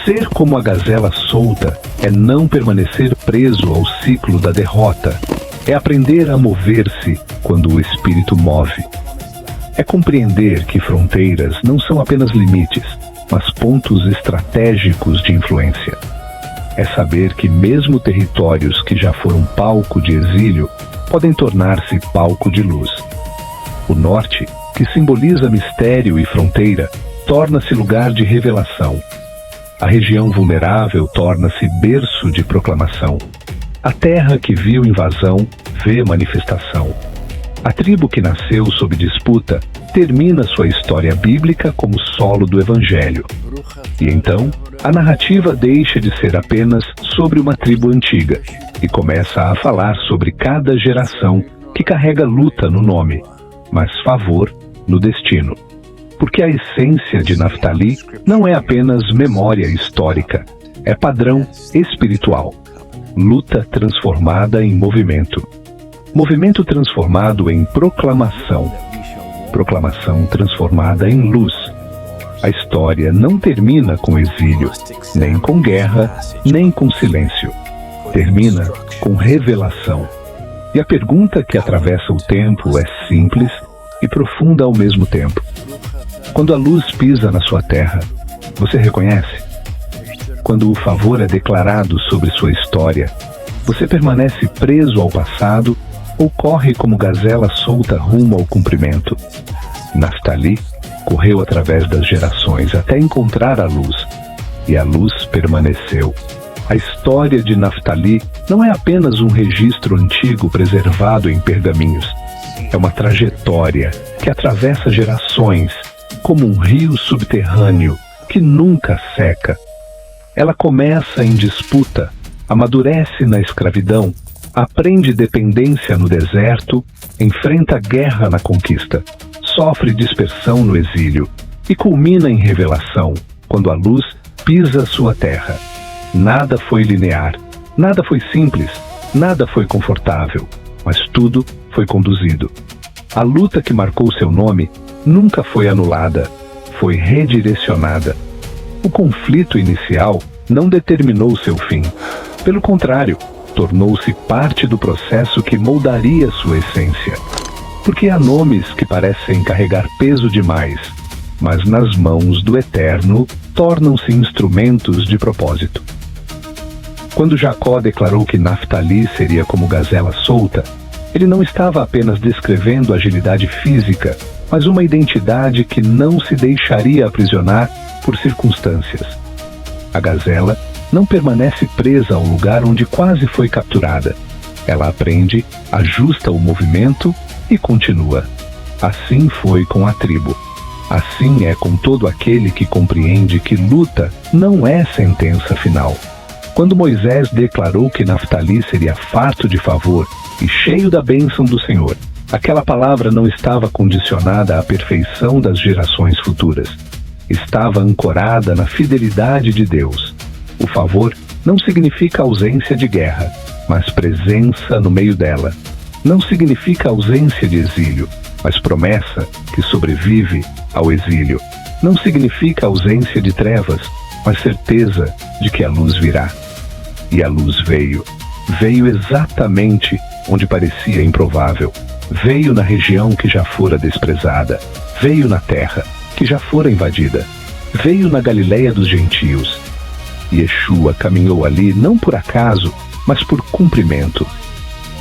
Ser como a gazela solta é não permanecer preso ao ciclo da derrota. É aprender a mover-se quando o espírito move. É compreender que fronteiras não são apenas limites, mas pontos estratégicos de influência. É saber que mesmo territórios que já foram palco de exílio podem tornar-se palco de luz. O norte, que simboliza mistério e fronteira, torna-se lugar de revelação. A região vulnerável torna-se berço de proclamação. A terra que viu invasão vê manifestação. A tribo que nasceu sob disputa termina sua história bíblica como solo do Evangelho. E então, a narrativa deixa de ser apenas sobre uma tribo antiga e começa a falar sobre cada geração que carrega luta no nome, mas favor no destino. Porque a essência de Naftali não é apenas memória histórica, é padrão espiritual. Luta transformada em movimento. Movimento transformado em proclamação. Proclamação transformada em luz. A história não termina com exílio, nem com guerra, nem com silêncio. Termina com revelação. E a pergunta que atravessa o tempo é simples e profunda ao mesmo tempo. Quando a luz pisa na sua terra, você reconhece? Quando o favor é declarado sobre sua história, você permanece preso ao passado ou corre como gazela solta rumo ao cumprimento? Naftali correu através das gerações até encontrar a luz, e a luz permaneceu. A história de Naftali não é apenas um registro antigo preservado em pergaminhos. É uma trajetória que atravessa gerações, como um rio subterrâneo que nunca seca. Ela começa em disputa, amadurece na escravidão, aprende dependência no deserto, enfrenta guerra na conquista, sofre dispersão no exílio e culmina em revelação, quando a luz pisa sua terra. Nada foi linear, nada foi simples, nada foi confortável, mas tudo foi conduzido. A luta que marcou seu nome nunca foi anulada, foi redirecionada. O conflito inicial não determinou seu fim. Pelo contrário, tornou-se parte do processo que moldaria sua essência. Porque há nomes que parecem carregar peso demais, mas nas mãos do Eterno tornam-se instrumentos de propósito. Quando Jacó declarou que Naftali seria como gazela solta, ele não estava apenas descrevendo agilidade física, mas uma identidade que não se deixaria aprisionar por circunstâncias. A gazela não permanece presa ao lugar onde quase foi capturada. Ela aprende, ajusta o movimento e continua. Assim foi com a tribo. Assim é com todo aquele que compreende que luta não é sentença final. Quando Moisés declarou que Naftali seria farto de favor e cheio da bênção do Senhor, aquela palavra não estava condicionada à perfeição das gerações futuras. Estava ancorada na fidelidade de Deus. O favor não significa ausência de guerra, mas presença no meio dela. Não significa ausência de exílio, mas promessa que sobrevive ao exílio. Não significa ausência de trevas, mas certeza de que a luz virá. E a luz veio. Veio exatamente onde parecia improvável. Veio na região que já fora desprezada. Veio na terra que já fora invadida. Veio na Galileia dos gentios. Yeshua caminhou ali não por acaso, mas por cumprimento.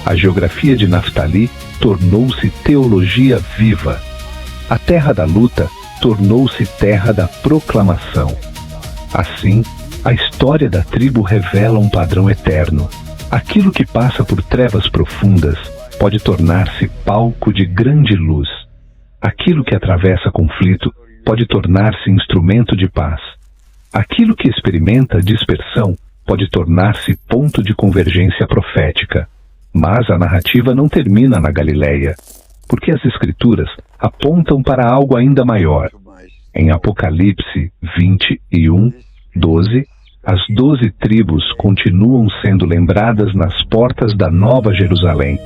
A geografia de Naftali tornou-se teologia viva. A terra da luta tornou-se terra da proclamação. Assim, a história da tribo revela um padrão eterno. Aquilo que passa por trevas profundas pode tornar-se palco de grande luz. Aquilo que atravessa conflito pode tornar-se instrumento de paz. Aquilo que experimenta dispersão pode tornar-se ponto de convergência profética. Mas a narrativa não termina na Galileia, porque as Escrituras apontam para algo ainda maior. Em Apocalipse 21:12, as 12 tribos continuam sendo lembradas nas portas da Nova Jerusalém.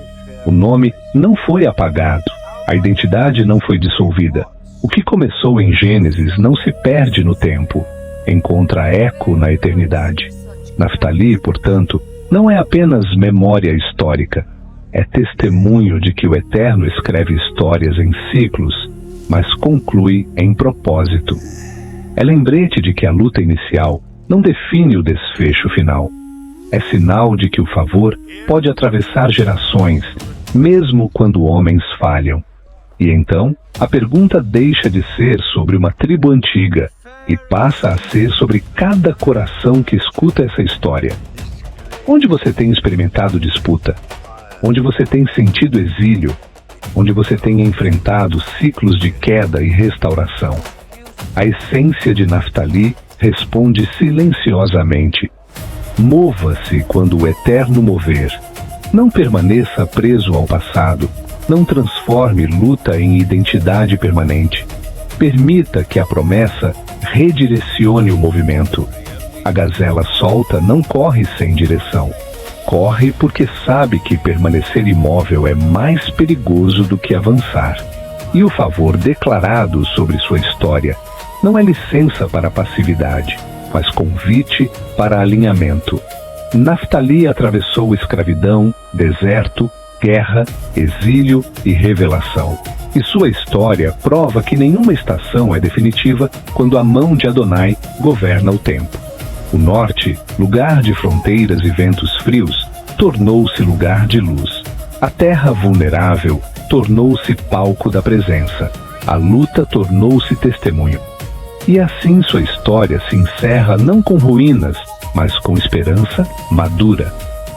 O nome não foi apagado, a identidade não foi dissolvida. O que começou em Gênesis não se perde no tempo, encontra eco na eternidade. Naftali, portanto, não é apenas memória histórica, é testemunho de que o Eterno escreve histórias em ciclos, mas conclui em propósito. É lembrete de que a luta inicial não define o desfecho final. É sinal de que o favor pode atravessar gerações, mesmo quando homens falham. E então, a pergunta deixa de ser sobre uma tribo antiga e passa a ser sobre cada coração que escuta essa história. Onde você tem experimentado disputa? Onde você tem sentido exílio? Onde você tem enfrentado ciclos de queda e restauração? A essência de Naftali responde silenciosamente: mova-se quando o Eterno mover. Não permaneça preso ao passado. Não transforme luta em identidade permanente. Permita que a promessa redirecione o movimento. A gazela solta não corre sem direção. Corre porque sabe que permanecer imóvel é mais perigoso do que avançar. E o favor declarado sobre sua história não é licença para passividade, mas convite para alinhamento. Naftali atravessou escravidão, deserto, guerra, exílio e revelação. E sua história prova que nenhuma estação é definitiva quando a mão de Adonai governa o tempo. O norte, lugar de fronteiras e ventos frios, tornou-se lugar de luz. A terra vulnerável tornou-se palco da presença. A luta tornou-se testemunho. E assim sua história se encerra não com ruínas, mas com esperança madura.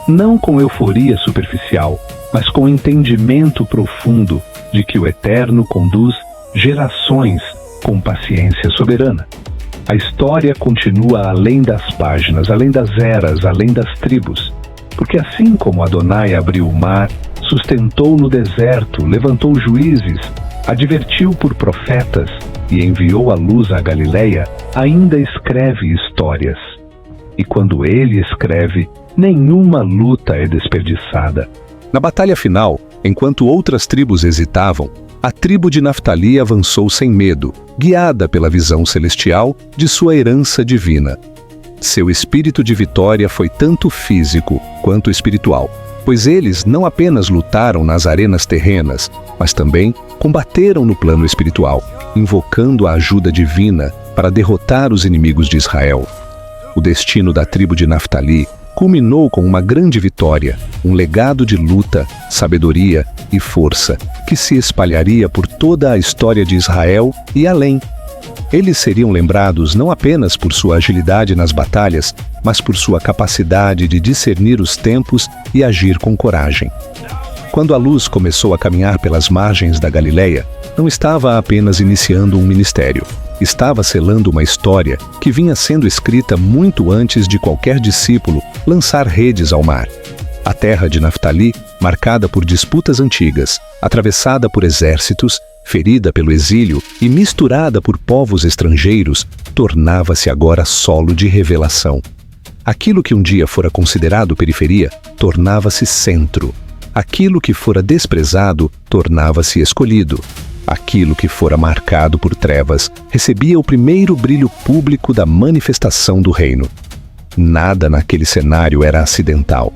Não com euforia superficial, mas com entendimento profundo de que o Eterno conduz gerações com paciência soberana. A história continua além das páginas, além das eras, além das tribos. Porque assim como Adonai abriu o mar, sustentou no deserto, levantou juízes, advertiu por profetas e enviou a luz à Galileia, ainda escreve histórias. E quando ele escreve, nenhuma luta é desperdiçada. Na batalha final, enquanto outras tribos hesitavam, a tribo de Naftali avançou sem medo, guiada pela visão celestial de sua herança divina. Seu espírito de vitória foi tanto físico quanto espiritual, pois eles não apenas lutaram nas arenas terrenas, mas também combateram no plano espiritual, invocando a ajuda divina para derrotar os inimigos de Israel. O destino da tribo de Naftali culminou com uma grande vitória, um legado de luta, sabedoria e força que se espalharia por toda a história de Israel e além. Eles seriam lembrados não apenas por sua agilidade nas batalhas, mas por sua capacidade de discernir os tempos e agir com coragem. Quando a luz começou a caminhar pelas margens da Galileia, não estava apenas iniciando um ministério. Estava selando uma história que vinha sendo escrita muito antes de qualquer discípulo lançar redes ao mar. A terra de Naftali, marcada por disputas antigas, atravessada por exércitos, ferida pelo exílio e misturada por povos estrangeiros, tornava-se agora solo de revelação. Aquilo que um dia fora considerado periferia, tornava-se centro. Aquilo que fora desprezado, tornava-se escolhido. Aquilo que fora marcado por trevas recebia o primeiro brilho público da manifestação do reino. Nada naquele cenário era acidental.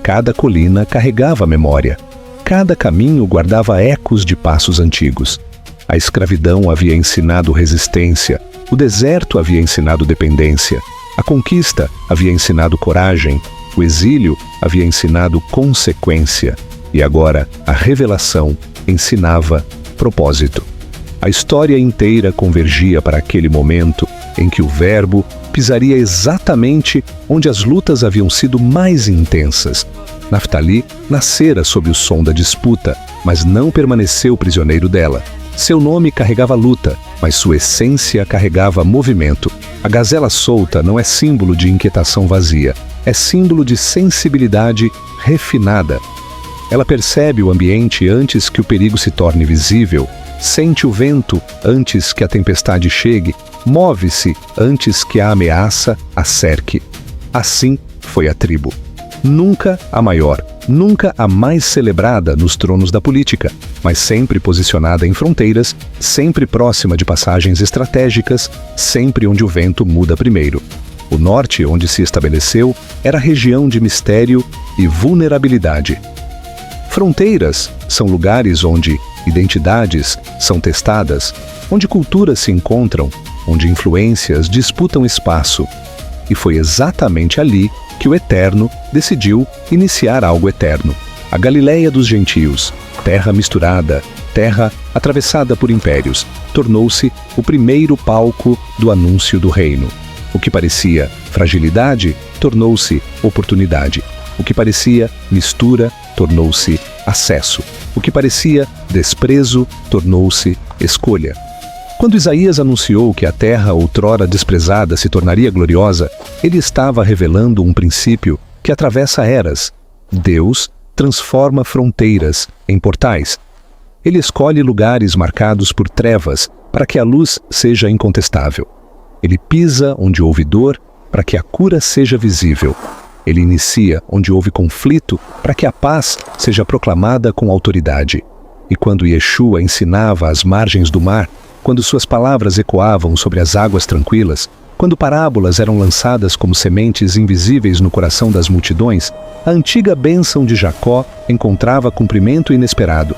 Cada colina carregava memória. Cada caminho guardava ecos de passos antigos. A escravidão havia ensinado resistência, o deserto havia ensinado dependência, a conquista havia ensinado coragem, o exílio havia ensinado consequência, e agora a revelação ensinava propósito. A história inteira convergia para aquele momento em que o Verbo pisaria exatamente onde as lutas haviam sido mais intensas. Naftali nascera sob o som da disputa, mas não permaneceu prisioneiro dela. Seu nome carregava luta, mas sua essência carregava movimento. A gazela solta não é símbolo de inquietação vazia, é símbolo de sensibilidade refinada. Ela percebe o ambiente antes que o perigo se torne visível, sente o vento antes que a tempestade chegue, move-se antes que a ameaça a cerque. Assim foi a tribo. Nunca a maior, nunca a mais celebrada nos tronos da política, mas sempre posicionada em fronteiras, sempre próxima de passagens estratégicas, sempre onde o vento muda primeiro. O norte, onde se estabeleceu, era região de mistério e vulnerabilidade. Fronteiras são lugares onde identidades são testadas, onde culturas se encontram, onde influências disputam espaço. E foi exatamente ali que o Eterno decidiu iniciar algo eterno. A Galileia dos gentios, terra misturada, terra atravessada por impérios, tornou-se o primeiro palco do anúncio do reino. O que parecia fragilidade tornou-se oportunidade. O que parecia mistura tornou-se acesso. O que parecia desprezo tornou-se escolha. Quando Isaías anunciou que a terra outrora desprezada se tornaria gloriosa, ele estava revelando um princípio que atravessa eras. Deus transforma fronteiras em portais. Ele escolhe lugares marcados por trevas para que a luz seja incontestável. Ele pisa onde houve dor para que a cura seja visível. Ele inicia onde houve conflito para que a paz seja proclamada com autoridade. E quando Yeshua ensinava às margens do mar, quando suas palavras ecoavam sobre as águas tranquilas, quando parábolas eram lançadas como sementes invisíveis no coração das multidões, a antiga bênção de Jacó encontrava cumprimento inesperado.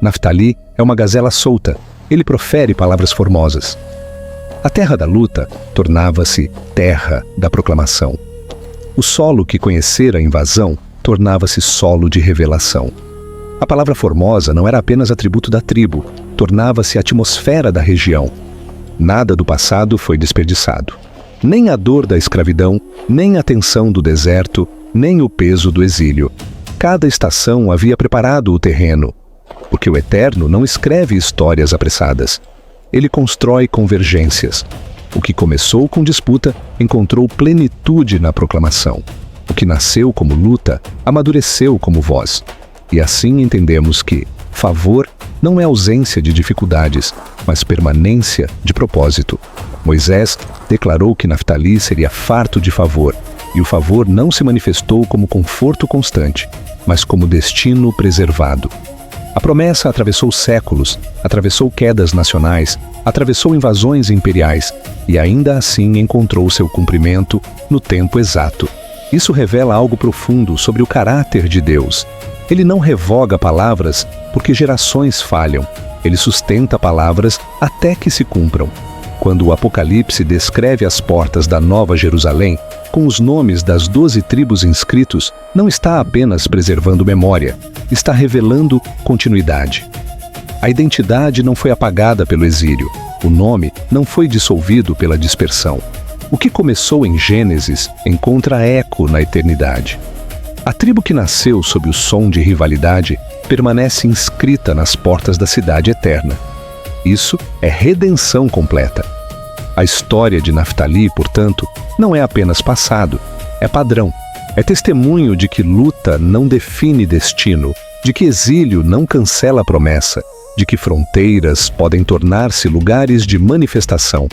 Naftali é uma gazela solta, ele profere palavras formosas. A terra da luta tornava-se terra da proclamação. O solo que conhecera a invasão tornava-se solo de revelação. A palavra formosa não era apenas atributo da tribo, tornava-se a atmosfera da região. Nada do passado foi desperdiçado. Nem a dor da escravidão, nem a tensão do deserto, nem o peso do exílio. Cada estação havia preparado o terreno, porque o Eterno não escreve histórias apressadas. Ele constrói convergências. O que começou com disputa encontrou plenitude na proclamação. O que nasceu como luta amadureceu como voz. E assim entendemos que favor não é ausência de dificuldades, mas permanência de propósito. Moisés declarou que Naftali seria farto de favor, e o favor não se manifestou como conforto constante, mas como destino preservado. A promessa atravessou séculos, atravessou quedas nacionais, atravessou invasões imperiais e ainda assim encontrou seu cumprimento no tempo exato. Isso revela algo profundo sobre o caráter de Deus. Ele não revoga palavras porque gerações falham. Ele sustenta palavras até que se cumpram. Quando o Apocalipse descreve as portas da Nova Jerusalém, com os nomes das 12 tribos inscritos, não está apenas preservando memória, está revelando continuidade. A identidade não foi apagada pelo exílio, o nome não foi dissolvido pela dispersão. O que começou em Gênesis encontra eco na eternidade. A tribo que nasceu sob o som de rivalidade permanece inscrita nas portas da cidade eterna. Isso é redenção completa. A história de Naftali, portanto, não é apenas passado, é padrão. É testemunho de que luta não define destino, de que exílio não cancela a promessa, de que fronteiras podem tornar-se lugares de manifestação.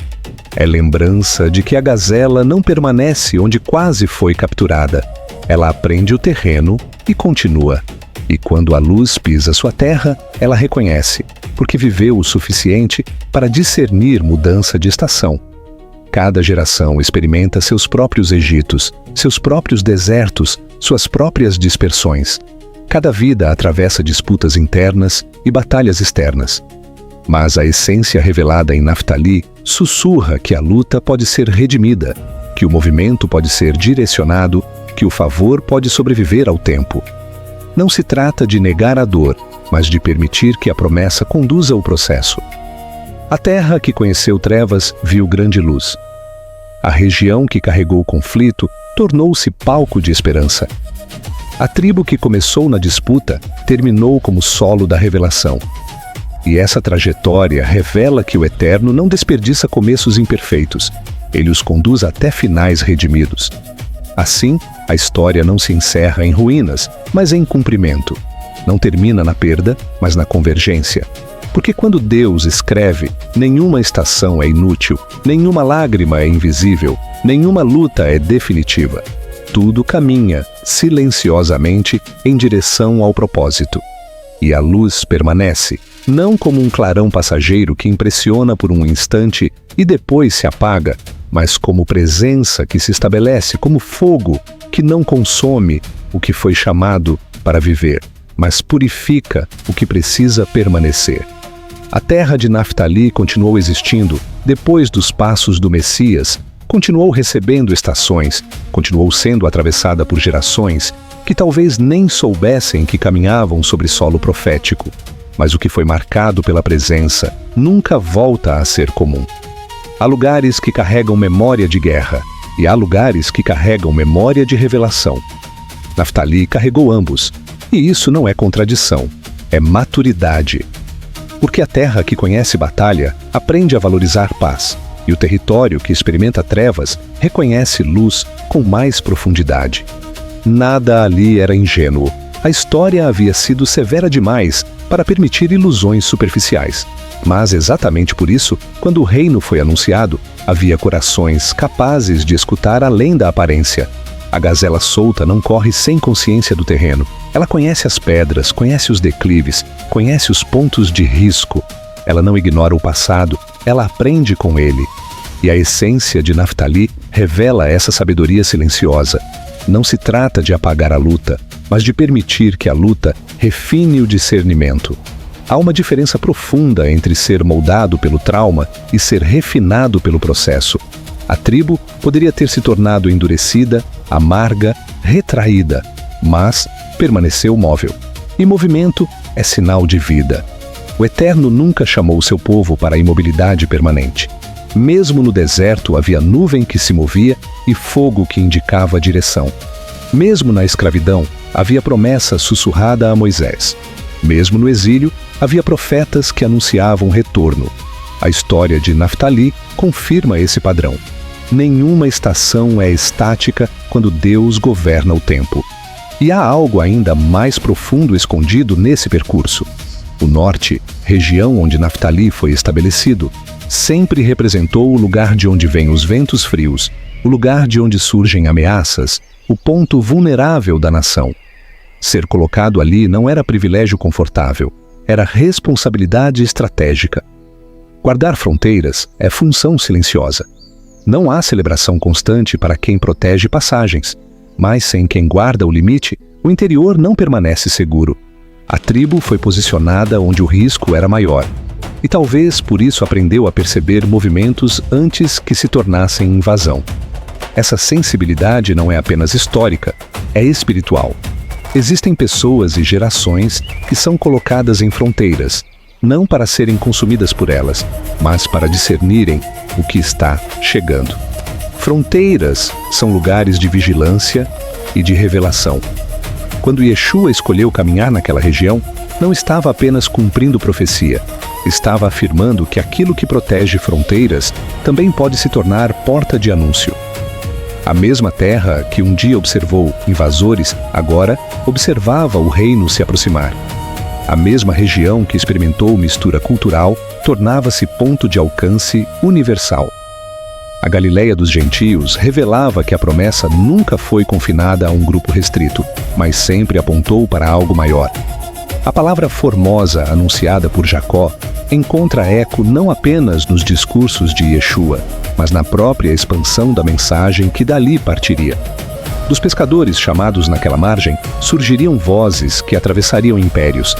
É lembrança de que a gazela não permanece onde quase foi capturada. Ela aprende o terreno e continua. E quando a luz pisa sua terra, ela reconhece, porque viveu o suficiente para discernir mudança de estação. Cada geração experimenta seus próprios Egitos, seus próprios desertos, suas próprias dispersões. Cada vida atravessa disputas internas e batalhas externas. Mas a essência revelada em Naftali sussurra que a luta pode ser redimida, que o movimento pode ser direcionado, que o favor pode sobreviver ao tempo. Não se trata de negar a dor, mas de permitir que a promessa conduza o processo. A terra que conheceu trevas viu grande luz. A região que carregou o conflito tornou-se palco de esperança. A tribo que começou na disputa terminou como solo da revelação. E essa trajetória revela que o Eterno não desperdiça começos imperfeitos. Ele os conduz até finais redimidos. Assim, a história não se encerra em ruínas, mas em cumprimento. Não termina na perda, mas na convergência. Porque quando Deus escreve, nenhuma estação é inútil, nenhuma lágrima é invisível, nenhuma luta é definitiva. Tudo caminha, silenciosamente, em direção ao propósito. E a luz permanece, não como um clarão passageiro que impressiona por um instante e depois se apaga, mas como presença que se estabelece como fogo que não consome o que foi chamado para viver, mas purifica o que precisa permanecer. A terra de Naftali continuou existindo depois dos passos do Messias, continuou recebendo estações, continuou sendo atravessada por gerações que talvez nem soubessem que caminhavam sobre solo profético, mas o que foi marcado pela presença nunca volta a ser comum. Há lugares que carregam memória de guerra, e há lugares que carregam memória de revelação. Naftali carregou ambos, e isso não é contradição, é maturidade. Porque a terra que conhece batalha aprende a valorizar paz, e o território que experimenta trevas reconhece luz com mais profundidade. Nada ali era ingênuo. A história havia sido severa demais para permitir ilusões superficiais. Mas exatamente por isso, quando o reino foi anunciado, havia corações capazes de escutar além da aparência. A gazela solta não corre sem consciência do terreno. Ela conhece as pedras, conhece os declives, conhece os pontos de risco. Ela não ignora o passado, ela aprende com ele. E a essência de Naftali revela essa sabedoria silenciosa. Não se trata de apagar a luta, mas de permitir que a luta refine o discernimento. Há uma diferença profunda entre ser moldado pelo trauma e ser refinado pelo processo. A tribo poderia ter se tornado endurecida, amarga, retraída, mas permaneceu móvel. E movimento é sinal de vida. O Eterno nunca chamou seu povo para a imobilidade permanente. Mesmo no deserto havia nuvem que se movia e fogo que indicava a direção. Mesmo na escravidão, havia promessa sussurrada a Moisés. Mesmo no exílio, havia profetas que anunciavam retorno. A história de Naftali confirma esse padrão. Nenhuma estação é estática quando Deus governa o tempo. E há algo ainda mais profundo escondido nesse percurso. O norte, região onde Naftali foi estabelecido, sempre representou o lugar de onde vêm os ventos frios, o lugar de onde surgem ameaças, o ponto vulnerável da nação. Ser colocado ali não era privilégio confortável, era responsabilidade estratégica. Guardar fronteiras é função silenciosa. Não há celebração constante para quem protege passagens, mas sem quem guarda o limite, o interior não permanece seguro. A tribo foi posicionada onde o risco era maior, e talvez por isso aprendeu a perceber movimentos antes que se tornassem invasão. Essa sensibilidade não é apenas histórica, é espiritual. Existem pessoas e gerações que são colocadas em fronteiras, não para serem consumidas por elas, mas para discernirem o que está chegando. Fronteiras são lugares de vigilância e de revelação. Quando Yeshua escolheu caminhar naquela região, não estava apenas cumprindo profecia, estava afirmando que aquilo que protege fronteiras também pode se tornar porta de anúncio. A mesma terra que um dia observou invasores, agora observava o reino se aproximar. A mesma região que experimentou mistura cultural tornava-se ponto de alcance universal. A Galileia dos gentios revelava que a promessa nunca foi confinada a um grupo restrito, mas sempre apontou para algo maior. A palavra formosa anunciada por Jacó encontra eco não apenas nos discursos de Yeshua, mas na própria expansão da mensagem que dali partiria. Dos pescadores chamados naquela margem, surgiriam vozes que atravessariam impérios.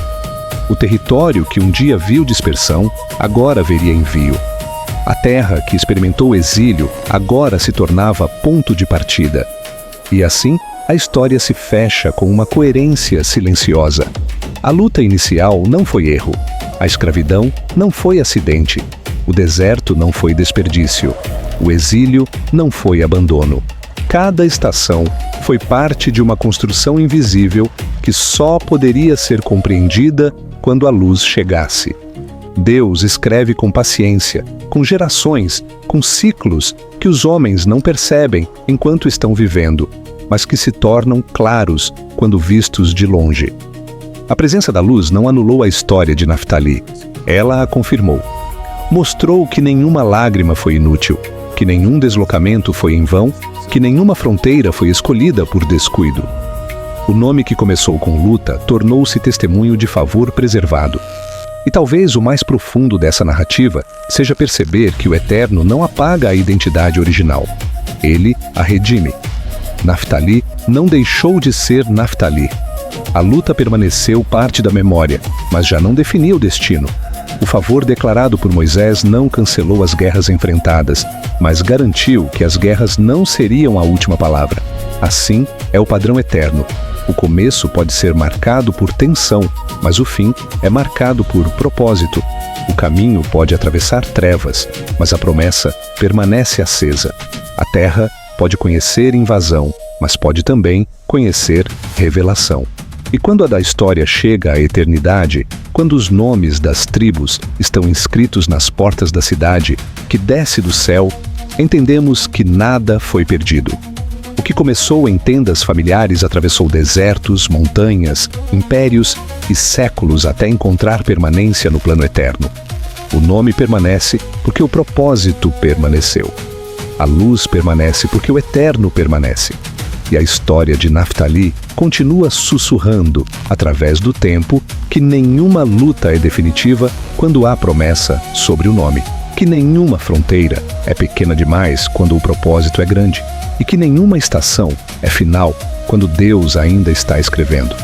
O território que um dia viu dispersão, agora veria envio. A terra que experimentou exílio, agora se tornava ponto de partida. E assim, a história se fecha com uma coerência silenciosa. A luta inicial não foi erro. A escravidão não foi acidente. O deserto não foi desperdício. O exílio não foi abandono. Cada estação foi parte de uma construção invisível que só poderia ser compreendida quando a luz chegasse. Deus escreve com paciência, com gerações, com ciclos que os homens não percebem enquanto estão vivendo, mas que se tornam claros quando vistos de longe. A presença da luz não anulou a história de Naftali. Ela a confirmou. Mostrou que nenhuma lágrima foi inútil, que nenhum deslocamento foi em vão, que nenhuma fronteira foi escolhida por descuido. O nome que começou com luta tornou-se testemunho de favor preservado. E talvez o mais profundo dessa narrativa seja perceber que o Eterno não apaga a identidade original. Ele a redime. Naftali não deixou de ser Naftali. A luta permaneceu parte da memória, mas já não definia o destino. O favor declarado por Moisés não cancelou as guerras enfrentadas, mas garantiu que as guerras não seriam a última palavra. Assim é o padrão eterno. O começo pode ser marcado por tensão, mas o fim é marcado por propósito. O caminho pode atravessar trevas, mas a promessa permanece acesa. A terra pode conhecer invasão, mas pode também conhecer revelação. E quando a da história chega à eternidade, quando os nomes das tribos estão inscritos nas portas da cidade que desce do céu, entendemos que nada foi perdido. O que começou em tendas familiares atravessou desertos, montanhas, impérios e séculos até encontrar permanência no plano eterno. O nome permanece porque o propósito permaneceu. A luz permanece porque o eterno permanece. E a história de Naftali continua sussurrando, através do tempo, que nenhuma luta é definitiva quando há promessa sobre o nome, que nenhuma fronteira é pequena demais quando o propósito é grande, e que nenhuma estação é final quando Deus ainda está escrevendo.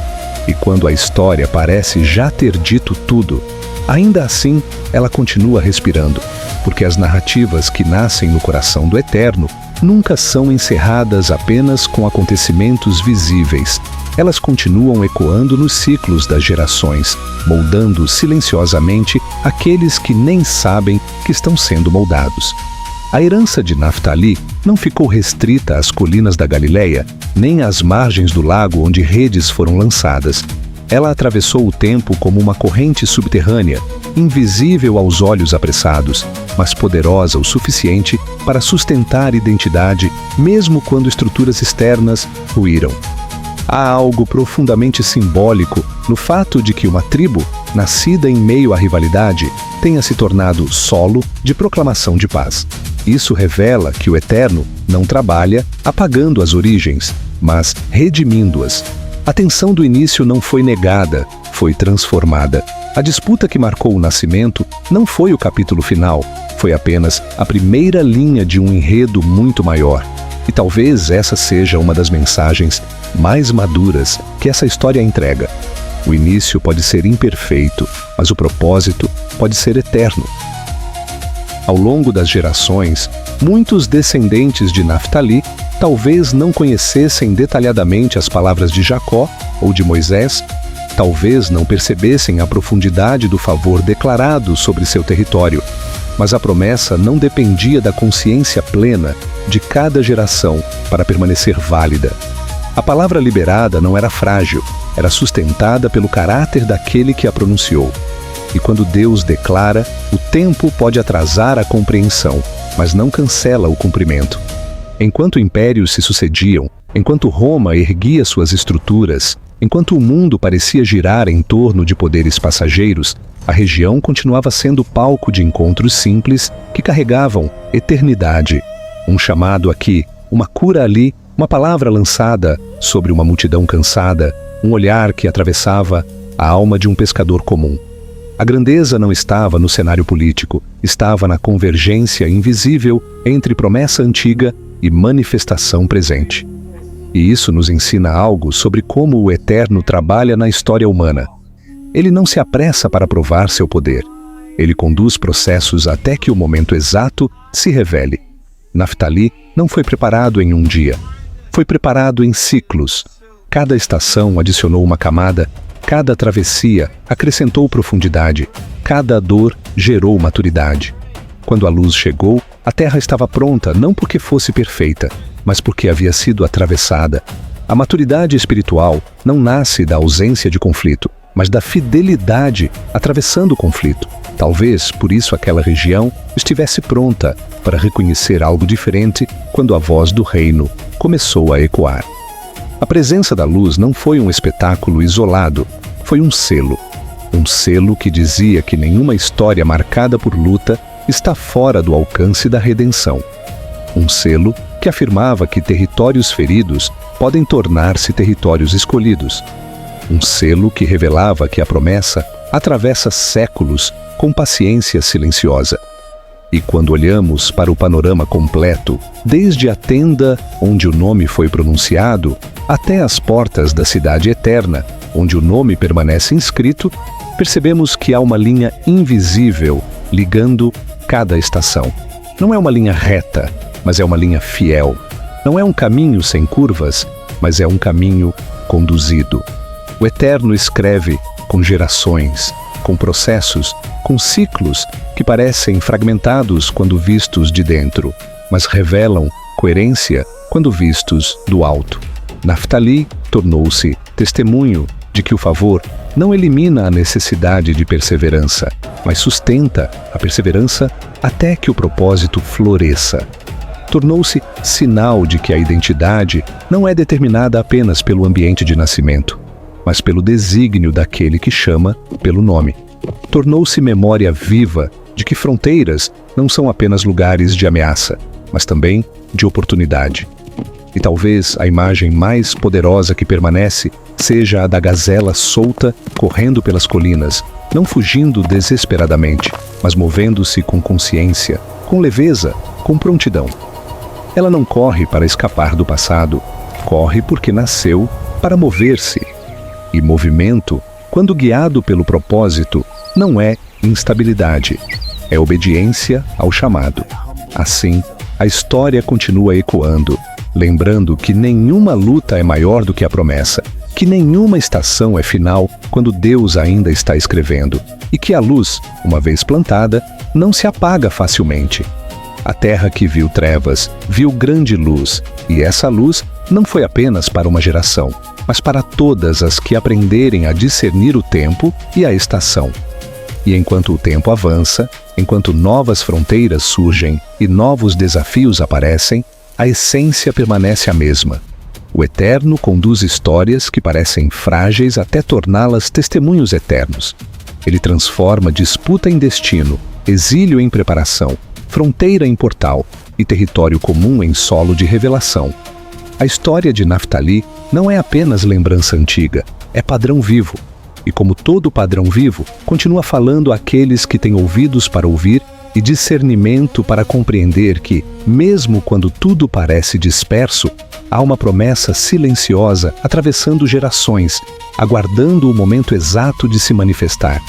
E quando a história parece já ter dito tudo, ainda assim ela continua respirando, porque as narrativas que nascem no coração do Eterno nunca são encerradas apenas com acontecimentos visíveis. Elas continuam ecoando nos ciclos das gerações, moldando silenciosamente aqueles que nem sabem que estão sendo moldados. A herança de Naftali não ficou restrita às colinas da Galileia, nem às margens do lago onde redes foram lançadas. Ela atravessou o tempo como uma corrente subterrânea, invisível aos olhos apressados, mas poderosa o suficiente para sustentar identidade, mesmo quando estruturas externas ruíram. Há algo profundamente simbólico no fato de que uma tribo, nascida em meio à rivalidade, tenha se tornado solo de proclamação de paz. Isso revela que o Eterno não trabalha apagando as origens, mas redimindo-as. A tensão do início não foi negada, foi transformada. A disputa que marcou o nascimento não foi o capítulo final, foi apenas a primeira linha de um enredo muito maior. E talvez essa seja uma das mensagens mais maduras que essa história entrega. O início pode ser imperfeito, mas o propósito pode ser eterno. Ao longo das gerações, muitos descendentes de Naftali talvez não conhecessem detalhadamente as palavras de Jacó ou de Moisés, talvez não percebessem a profundidade do favor declarado sobre seu território, mas a promessa não dependia da consciência plena de cada geração para permanecer válida. A palavra liberada não era frágil, era sustentada pelo caráter daquele que a pronunciou. E quando Deus declara, o tempo pode atrasar a compreensão, mas não cancela o cumprimento. Enquanto impérios se sucediam, enquanto Roma erguia suas estruturas, enquanto o mundo parecia girar em torno de poderes passageiros, a região continuava sendo palco de encontros simples que carregavam eternidade. Um chamado aqui, uma cura ali, uma palavra lançada sobre uma multidão cansada, um olhar que atravessava a alma de um pescador comum. A grandeza não estava no cenário político, estava na convergência invisível entre promessa antiga e manifestação presente. E isso nos ensina algo sobre como o Eterno trabalha na história humana. Ele não se apressa para provar seu poder. Ele conduz processos até que o momento exato se revele. Naftali não foi preparado em um dia. Foi preparado em ciclos. Cada estação adicionou uma camada, cada travessia acrescentou profundidade, cada dor gerou maturidade. Quando a luz chegou, a terra estava pronta não porque fosse perfeita, mas porque havia sido atravessada. A maturidade espiritual não nasce da ausência de conflito, mas da fidelidade atravessando o conflito. Talvez por isso aquela região estivesse pronta para reconhecer algo diferente quando a voz do reino começou a ecoar. A presença da luz não foi um espetáculo isolado, foi um selo. Um selo que dizia que nenhuma história marcada por luta está fora do alcance da redenção. Um selo que afirmava que territórios feridos podem tornar-se territórios escolhidos. Um selo que revelava que a promessa atravessa séculos com paciência silenciosa. E quando olhamos para o panorama completo, desde a tenda onde o nome foi pronunciado, até as portas da cidade eterna, onde o nome permanece inscrito, percebemos que há uma linha invisível ligando cada estação. Não é uma linha reta, mas é uma linha fiel. Não é um caminho sem curvas, mas é um caminho conduzido. O Eterno escreve com gerações, com processos, com ciclos que parecem fragmentados quando vistos de dentro, mas revelam coerência quando vistos do alto. Naftali tornou-se testemunho de que o favor não elimina a necessidade de perseverança, mas sustenta a perseverança até que o propósito floresça. Tornou-se sinal de que a identidade não é determinada apenas pelo ambiente de nascimento, mas pelo desígnio daquele que chama pelo nome. Tornou-se memória viva de que fronteiras não são apenas lugares de ameaça, mas também de oportunidade. E talvez a imagem mais poderosa que permanece seja a da gazela solta correndo pelas colinas, não fugindo desesperadamente, mas movendo-se com consciência, com leveza, com prontidão. Ela não corre para escapar do passado, corre porque nasceu para mover-se. E movimento, quando guiado pelo propósito, não é instabilidade, é obediência ao chamado. Assim, a história continua ecoando, lembrando que nenhuma luta é maior do que a promessa, que nenhuma estação é final quando Deus ainda está escrevendo, e que a luz, uma vez plantada, não se apaga facilmente. A terra que viu trevas, viu grande luz, e essa luz não foi apenas para uma geração, mas para todas as que aprenderem a discernir o tempo e a estação. E enquanto o tempo avança, enquanto novas fronteiras surgem e novos desafios aparecem, a essência permanece a mesma. O Eterno conduz histórias que parecem frágeis até torná-las testemunhos eternos. Ele transforma disputa em destino, exílio em preparação, fronteira em portal e território comum em solo de revelação. A história de Naftali não é apenas lembrança antiga, é padrão vivo. e, como todo padrão vivo, continua falando àqueles que têm ouvidos para ouvir e discernimento para compreender que, mesmo quando tudo parece disperso, há uma promessa silenciosa atravessando gerações, aguardando o momento exato de se manifestar.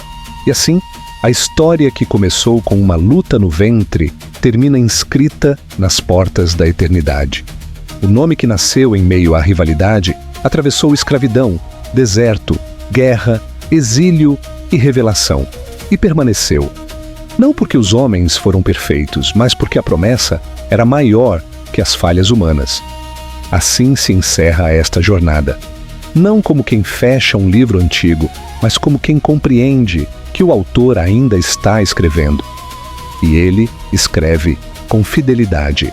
E assim, a história que começou com uma luta no ventre termina inscrita nas portas da eternidade. O nome que nasceu em meio à rivalidade atravessou escravidão, deserto, guerra, exílio e revelação, e permaneceu. Não porque os homens foram perfeitos, mas porque a promessa era maior que as falhas humanas. Assim se encerra esta jornada. Não como quem fecha um livro antigo, mas como quem compreende que o autor ainda está escrevendo. E ele escreve com fidelidade